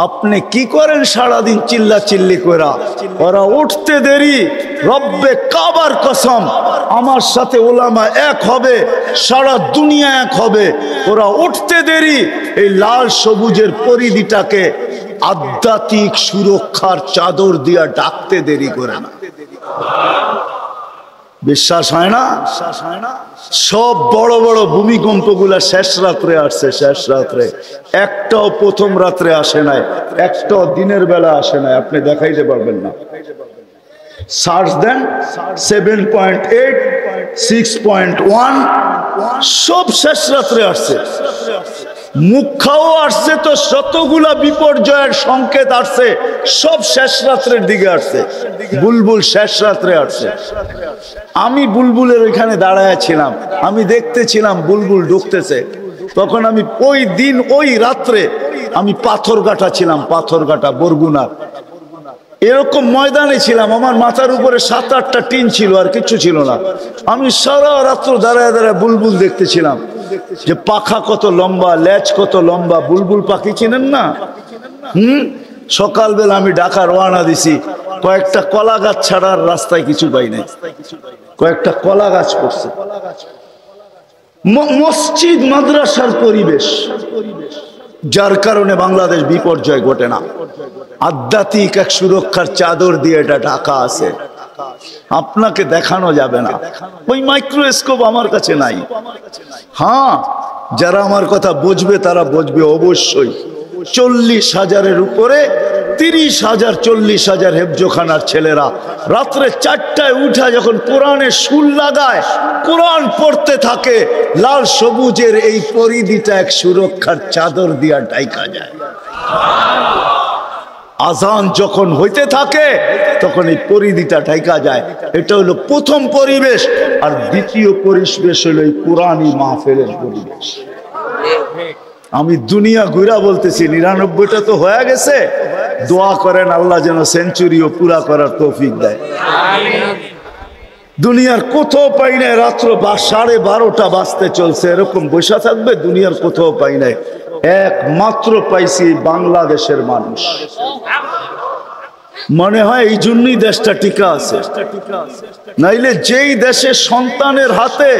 আপনি কি করেন সারাদিন চিল্লা চিল্লি করা? ওরা উঠতে দেরি, রব্বে কাবার কসম আমার সাথে ওলামা এক হবে, সারা দুনিয়া এক হবে। ওরা উঠতে দেরি, এই লাল সবুজের পরিধিটাকে আধ্যাত্মিক সুরক্ষার চাদর দিয়া ডাকতে দেরি করে না। বিশ্বাস হয় না? সব বড় বড় ভূমিকম্প গুলা শেষ রাত্রে আসছে, শেষ রাত্রে। একটাও প্রথম রাত্রে আসে নাই, একটাও দিনের বেলা আসে নাই। আপনি দেখাইতে পারবেন না। সার্চ দেন, 7.8, 6.1 সব শেষ রাত্রে আসছে। মুখাও আসছে তো যতগুলা বিপর্যয়ের সংকেত আসছে সব শেষ রাত্রের দিকে আসছে। বুলবুল শেষ রাত্রে আসছে। আমি বুলবুলের ওইখানে দাঁড়ায় ছিলাম, আমি দেখতেছিলাম বুলবুল ঢুকতেছে। তখন আমি ওই দিন ওই রাত্রে আমি পাথরঘাটা ছিলাম, পাথরঘাটা বরগুনার এরকম ময়দানে ছিলাম। আমার মাথার উপরে 7-8টা টিন ছিল, আর কিছু ছিল না। আমি সারা রাত্র দাঁড়ায় দাঁড়ায় বুলবুল দেখতেছিলাম, যে পাখা কত লম্বা, লেজ কত লম্বা। বুলবুল পাখি চিনেন না? সকালবেলা আমি ঢাকা রওনা দিছি, কয়েকটা কলা গাছ ছাড়ার রাস্তায় কিছু পাই নাই, কয়েকটা কলা গাছ পড়ছে। মসজিদ মাদ্রাসার পরিবেশ, যার কারণে বাংলাদেশ বিপর্যয় ঘটে না। আধ্যাত্মিক এক সুরক্ষার চাদর দিয়ে এটা ঢাকা আছে, আপনাকে দেখানো যাবে না। ওই মাইক্রোস্কোপ আমার কাছে নাই। হ্যাঁ, যারা আমার কথা বুঝবে তারা বুঝবে অবশ্যই। 40,000-এর উপরে 30,000, 40,000 হেফজোখানার ছেলেরা রাত্রে 4টায় উঠা যখন কোরআনে সুর লাগায়, কোরআন পড়তে থাকে, লাল সবুজের এই পরিধিটা এক সুরক্ষার চাদর দিয়া ঢাকা যায়। আজান যখন হইতে থাকে তখন এই পরিধিটা ঢাকা যায়। এটা হলো প্রথম পরিবেশ। আর দ্বিতীয় পরিবেশ হলো এই কোরআনী মাহফিলের পরিবেশ। আমি দুনিয়া ঘুরা বলতেছি, 99টা তো হয়ে গেছে। দোয়া করেন আল্লাহ যেন সেঞ্চুরিও পুরা করার তৌফিক দেয়। দুনিয়ার কোথাও পাই নাই, রাত্র 12:30 বাজতে চলছে, এরকম বসে থাকবে? দুনিয়ার কোথাও পাই নাই, একমাত্র পাইছি বাংলাদেশের মানুষ। মনে হয় এই জন্যই দেশটা টিকা আছে। নাইলে যেই দেশে সন্তানের হাতে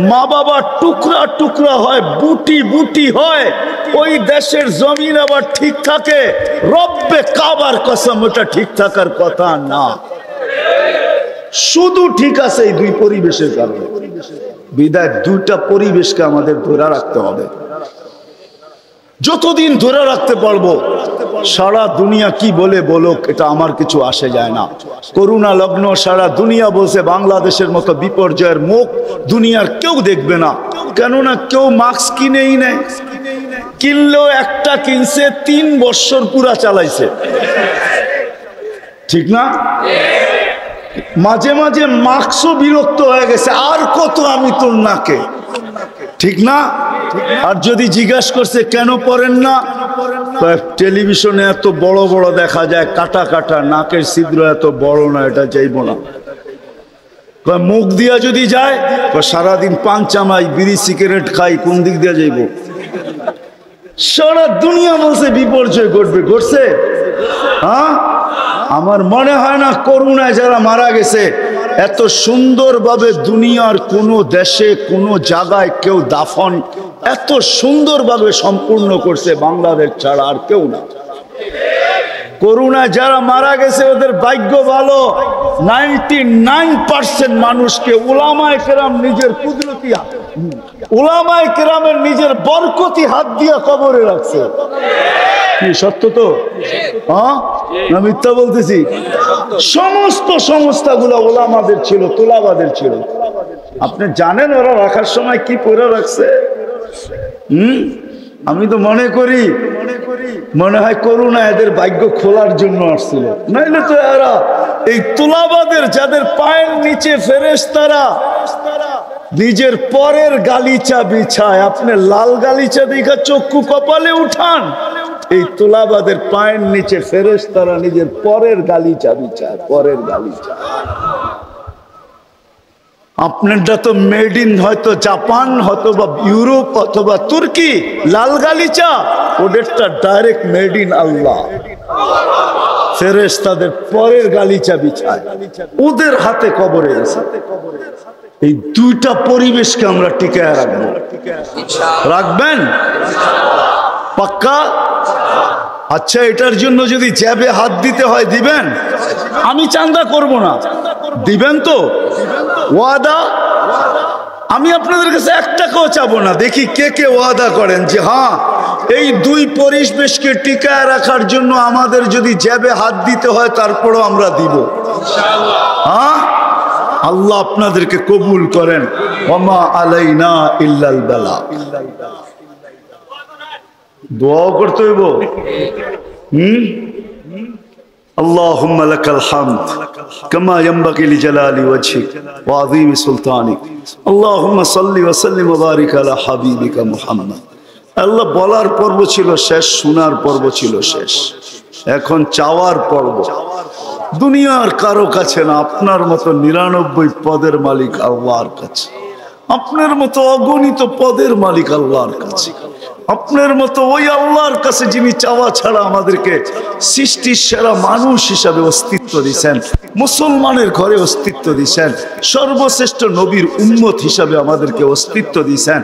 মা বাবা টুকরা টুকরা হয়, বুটি বুটি হয়, ওই দেশের জমিন আবার ঠিক থাকে? রব্বে কাবার কসম, ওটা ঠিক থাকার কথা না। শুধু ঠিক আছে এই দুই পরিবেশের কারণে। বিদায় দুইটা পরিবেশকে আমাদের ধরে রাখতে হবে। যতদিন ধরে রাখতে পারবো, সারা দুনিয়া কি বলে বলুক, এটা আমার কিছু আসে যায় না। করোনা লগ্ন সারা দুনিয়া বলছে বাংলাদেশের মতো বিপর্যয়ের মুখ দুনিয়ার কেউ দেখবে না। কেননা কেউ মাস্ক কিনেই নেয়, কিনলেও একটা কিনছে 3 বছর পুরা চালাইছে, ঠিক না? মাঝে মাঝে মাস্কও বিরক্ত হয়ে গেছে, আর কত আমি তোর নাকে, ঠিক না? আর যদি জিজ্ঞাসা করছে কেন পড়েন না, টেলিভিশনে এত বড় বড় দেখা যায়, কাটা কাটা, নাকের ছিদ্র এত বড় না, এটা যাইব না। মুখ দিয়া যদি যায়, সারাদিন পান চামাই, বিড়ি সিগারেট খাই, কোন দিক দিয়ে যাইব? সারা দুনিয়া বলছে বিপর্যয় ঘটবে, ঘটছে? হ্যাঁ, আমার মনে হয় না করোনায় যারা মারা গেছে এত সুন্দরভাবে দুনিয়ার কোনো দেশে কোনো জায়গায় কেউ দাফন এত সুন্দরভাবে সম্পূর্ণ করছে বাংলাদেশ ছাড়া আর কেউ না। করোনায় যারা মারা গেছে ওদের ভাগ্য ভালো। 99% মানুষকে উলামায়ে কেরাম নিজের কুদরতি, উলামায়ে কেরামের নিজের বরকতি হাত দিয়া কবরে রাখছে। কি সত্য তো? হ্যাঁ না মিথ্যা বলতেছি? সমস্ত সংস্থাগুলো ওলামাদের ছিল, তোলাবাদের ছিল। আপনি জানেন ওরা রাখার সময় কি করে রাখছে? আমি তো মনে করি মনে হয় করোনা এদের ভাগ্য খোলার জন্য আসছিল, নাইলে তো এরা এই তোলাবাদের যাদের পায়ের নিচে ফেরেশতারা নিজের পরের গালিচা বিছায়, আপনি লাল গালিচা দেখা চক্ষু কপালে উঠান, এই তোলাবাদের পায়ের নিচে ফেরেশতারা নিজের পরের গালিচা বিছায়, পরের গালিচা। আপনারটা তো মেড ইন হয়তো জাপান, অথবা ইউরোপ, অথবা তুর্কি, লাল গালিচা, ওদেরটা ডাইরেক্ট মেড ইন আল্লাহ। ফেরেশতাদের পরের গালিচা বিছায়, ওদের হাতে কবরে গেছে। এই দুইটা পরিবেশকে আমরা টিকায় রাখবো, রাখবেন পাক্কা? আচ্ছা, এটার জন্য যদি জ্যাবে হাত দিতে হয় দিবেন? আমি চান্দা করব না, দিবেন তো? ওয়াদা? আমি আপনাদের কাছে 1 টাকাও চাবো না। দেখি কে কে ওয়াদা করেন যে হ্যাঁ, এই দুই পরিবেশকে টিকায় রাখার জন্য আমাদের যদি জ্যাবে হাত দিতে হয় তারপরও আমরা দিব। হ্যাঁ, আল্লাহ আপনাদেরকে কবুল করেন। ওমা আলাইনা ইল্লাল বালাগ। দোয়া করতে হইব। اللهم لك الحمد كما ينبغي لجلال وجهك وعظيم سلطانك اللهم صل وسلم وبارك على حبيبك محمد। আল্লাহ বলার পর্ব ছিল শেষ, শোনার পর্ব ছিল শেষ, এখন চাওয়ার পর্ব। দুনিয়ার কারো কাছে না, আপনার মতো 99 পদের মালিক আল্লাহর কাছে, আপনার মতো অগণিত পদের মালিক আল্লাহর কাছে, আপনার মতো ওই আল্লাহর কাছে যিনি চাওয়া ছাড়া আমাদেরকে সৃষ্টির সেরা মানুষ হিসাবে অস্তিত্ব দিয়েছেন, মুসলমানের ঘরে অস্তিত্ব দিয়েছেন, সর্বশ্রেষ্ঠ নবীর উম্মত হিসাবে আমাদেরকে অস্তিত্ব দিয়েছেন,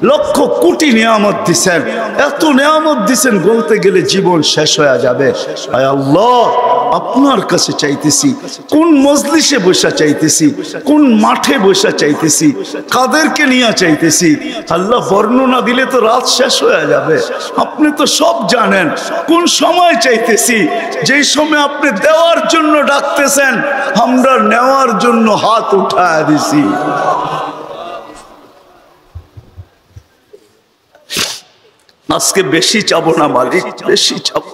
লক্ষ কোটি নিয়ামত দিছেন। এত নিয়ামত দিছেন বলতে গেলে জীবন শেষ হয়ে যাবে। আয় আল্লাহ, আপনার কাছে চাইতেছি, কোন মজলিসে বসা চাইতেছি, কোন মাঠে বসা চাইতেছি, কাদেরকে নিয়ে চাইতেছি। আল্লাহ বর্ণনা দিলে তো রাত শেষ হয়ে যাবে। আপনি তো সব জানেন। কোন সময় চাইতেছি, যেই সময় আপনি দেওয়ার জন্য ডাকতেছেন, আমরা নেওয়ার জন্য হাত উঠায় দিছি। আজকে বেশি চাবো না মালিক, বেশি চাবো,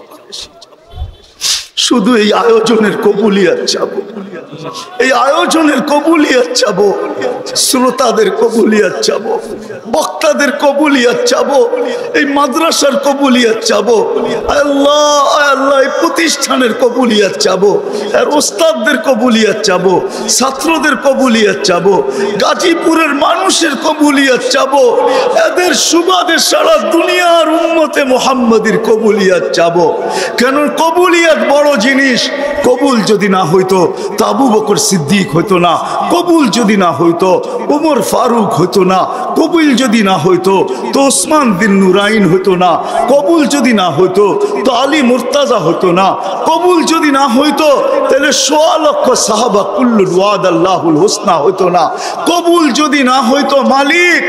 শুধু এই আয়োজনের কবুলিয়ত চাবো, এই আয়োজনের কবুলিয়ত চাবো, শ্রোতাদের কবুলিয়ত চাবো, বক্তাদের কবুলিয়ত চাবো, এই মাদ্রাসার কবুলিয়ত চাবো। আল্লাহ আল্লাহ, এই প্রতিষ্ঠানের কবুলিয়ত চাবো, আর ওস্তাদদের কবুলিয়ত চাবো, ছাত্রদের কবুলিয়ত চাবো, গাজীপুরের মানুষের কবুলিয়ত চাবো, এদের সুবাদে সারা দুনিয়ার উম্মতে মুহাম্মাদির কবুলিয়ত চাবো। কেন কবুলিয়ত বড় জিনিস। কবুল যদি না হইতো তো আবু বকর সিদ্দিক হইতো না, কবুল যদি না হইতো ওমর ফারুক হইতো না, কবুল যদি না হইতো তো ওসমান বিন নুরাইন হইতো না, কবুল যদি না হইতো তো আলী মুর্তাজা হইতো না, কবুল যদি না হইতো তাহলে 1.25 লক্ষ সাহাবা কুল্লু ওয়াদাল্লাহুল হুসনা হইতো না, কবুল যদি না হইতো মালিক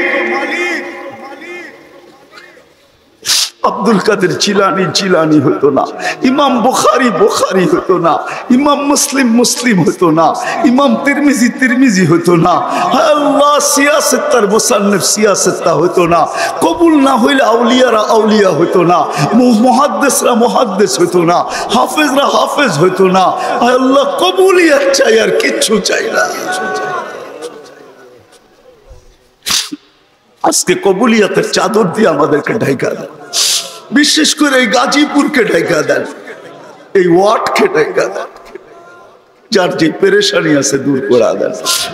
আব্দুল কাদের জিলানি জিলানি হতো না, ইমাম বুখারী বুখারী হতো না, ইমাম মুসলিম মুসলিম হতো না, ইমাম তিরমিজি তিরমিজি হতো না, আল্লাহ সিয়াসেত্তার মুসান্নিফ সিয়াসেত্তা হতো না, কবুল না হইলে আউলিয়ারা আউলিয়া হতো না, মুহাদ্দিসরা মুহাদ্দিস হতো না, হাফেজরা হাফেজ হতো না। আল্লাহ কবুলিয়ত চাই, আর কিচ্ছু চাই না। আজকে কবুলিয়তের চাদর দিয়ে আমাদেরকে ঢাকা দেন, বিশেষ করে এই গাজীপুরকে ঢাকা দেন, এই ওয়ার্ডকে ঢাকা দেন, যার যে পেরেশানি আছে দূর করে দেন,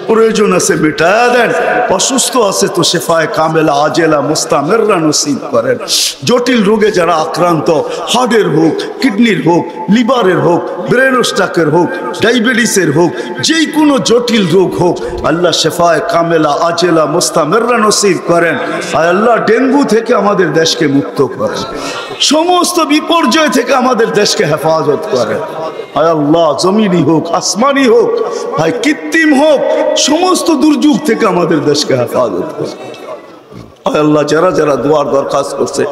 প্রয়োজন আছে মেটায়া দেন, অসুস্থ আছে তো শেফায়ে কামেলা আজেলা মুস্তামিররা নসিব করেন। জটিল রোগে যারা আক্রান্ত, হার্টের হোক, কিডনির হোক, লিভারের হোক, ব্রেন স্ট্রোকের হোক, ডায়াবেটিসের হোক, যেই কোনো জটিল রোগ হোক, আল্লাহ শেফায়ে কামেলা আজেলা মুস্তামিররা নসিব করেন। আর আল্লাহ ডেঙ্গু থেকে আমাদের দেশকে মুক্ত করেন, সমস্ত বিপর্যয় থেকে আমাদের দেশকে হেফাজত করেন। আয় আল্লাহ, জমিনি হোক, আসমানি হোক, ভাই কৃত্রিম হোক, সমস্ত দুর্যোগ থেকে আমাদের দেশকে হেফাজত করেন। আয় আল্লাহ, যারা যারা দোয়ার দরখাস্ত করছে,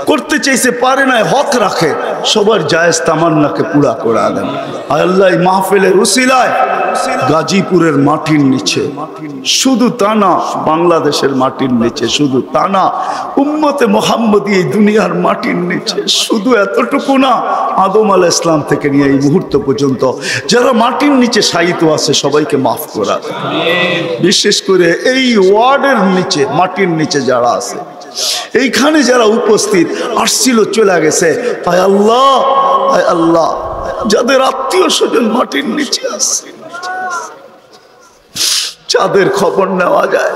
করতে চাইছে, পারে না, হক রাখে, সবার জায়েজ তামান্নাকে পুরা করে দেন। আয় আল্লাহ, এই মাহফিলের উসিলায় গাজীপুরের মাটির নিচে, শুধু তা না বাংলাদেশের মাটির নিচে, শুধু তা না উম্মতে মুহাম্মদী এই দুনিয়ার মাটির নিচে, শুধু এতটুকু না আদম আলাইহিস সালাম থেকে নিয়ে এই মুহূর্ত পর্যন্ত যারা মাটির নিচে শায়িত আছে সবাইকে মাফ করা, বিশেষ করে এই ওয়ার্ডের নিচে মাটির নিচে যারা আছে, এইখানে যারা উপস্থিত আসছিল চলে গেছে, আয় আল্লাহ, আয় আল্লাহ, যাদের আত্মীয় স্বজন মাটির নিচে আছে যাদের খবর নেওয়া যায়,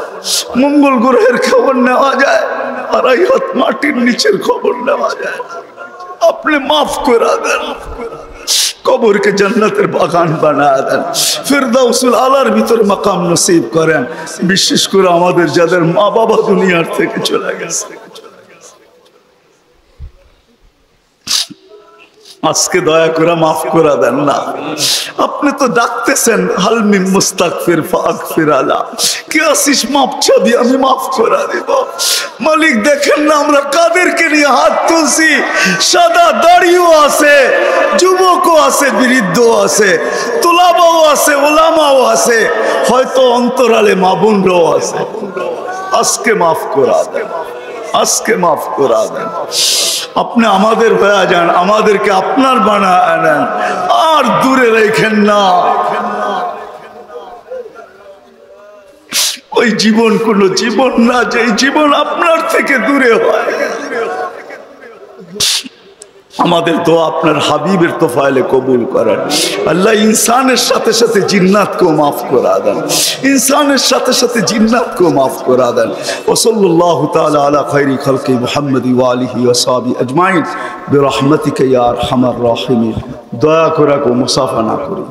মঙ্গল গ্রহের খবর নেওয়া যায়, আর এই হাত মাটির নিচের খবর নেওয়া যায়, আপনি মাফ করে দেন, কবরকে জান্নাতের বাগান বানায় দেন, ফিরদাউসুল আলার ভিতরে মাকাম নসিব করেন। বিশেষ করে আমাদের যাদের মা বাবা দুনিয়ার থেকে চলে গেছে, আজকে দয়া করে মাফ করে দেন না। আপনি তো ডাকতেছেন হালমি মুস্তাগফির ফাগফির আলা, কে আসিস মাফ চাবি আমি মাফ করে দেব। মালিক দেখেন না আমরা কাদেরকে নিয়ে হাত তুলছি, সাদা দাড়িও আছে, যুবকও আছে, বৃদ্ধও আছে, তুলাবাও আছে, ওলামাও আছে, হয়তো অন্তরালে মা বোনরাও আছে। আজকে মাফ করা দেন, আজকে মাফ করা দেন। আপনি আমাদের হয়ে যান, আমাদেরকে আপনার বানায় আনেন, আর দূরে রেখেন না। ওই জীবন কোন জীবন না যে জীবন আপনার থেকে দূরে হয়। আমাদের দোয়া আপনার হাবিবের তোফায়েলে কবুল করেন। আল্লাহ ইনসানের সাথে সাথে জিন্নাতকেও মাফ করা দেন, ইনসানের সাথে সাথে জিন্নাতকেও মাফ করা দেন। ওয়া সাল্লাল্লাহু তাআলা আলা খায়রি খালকি মুহাম্মাদি ওয়া আলিহি ওয়া সাহবিহি আজমাইন বিরহমাতিকা ইয়া আরহামার রাহিমিন। দয়া করে মুসাফা না করি।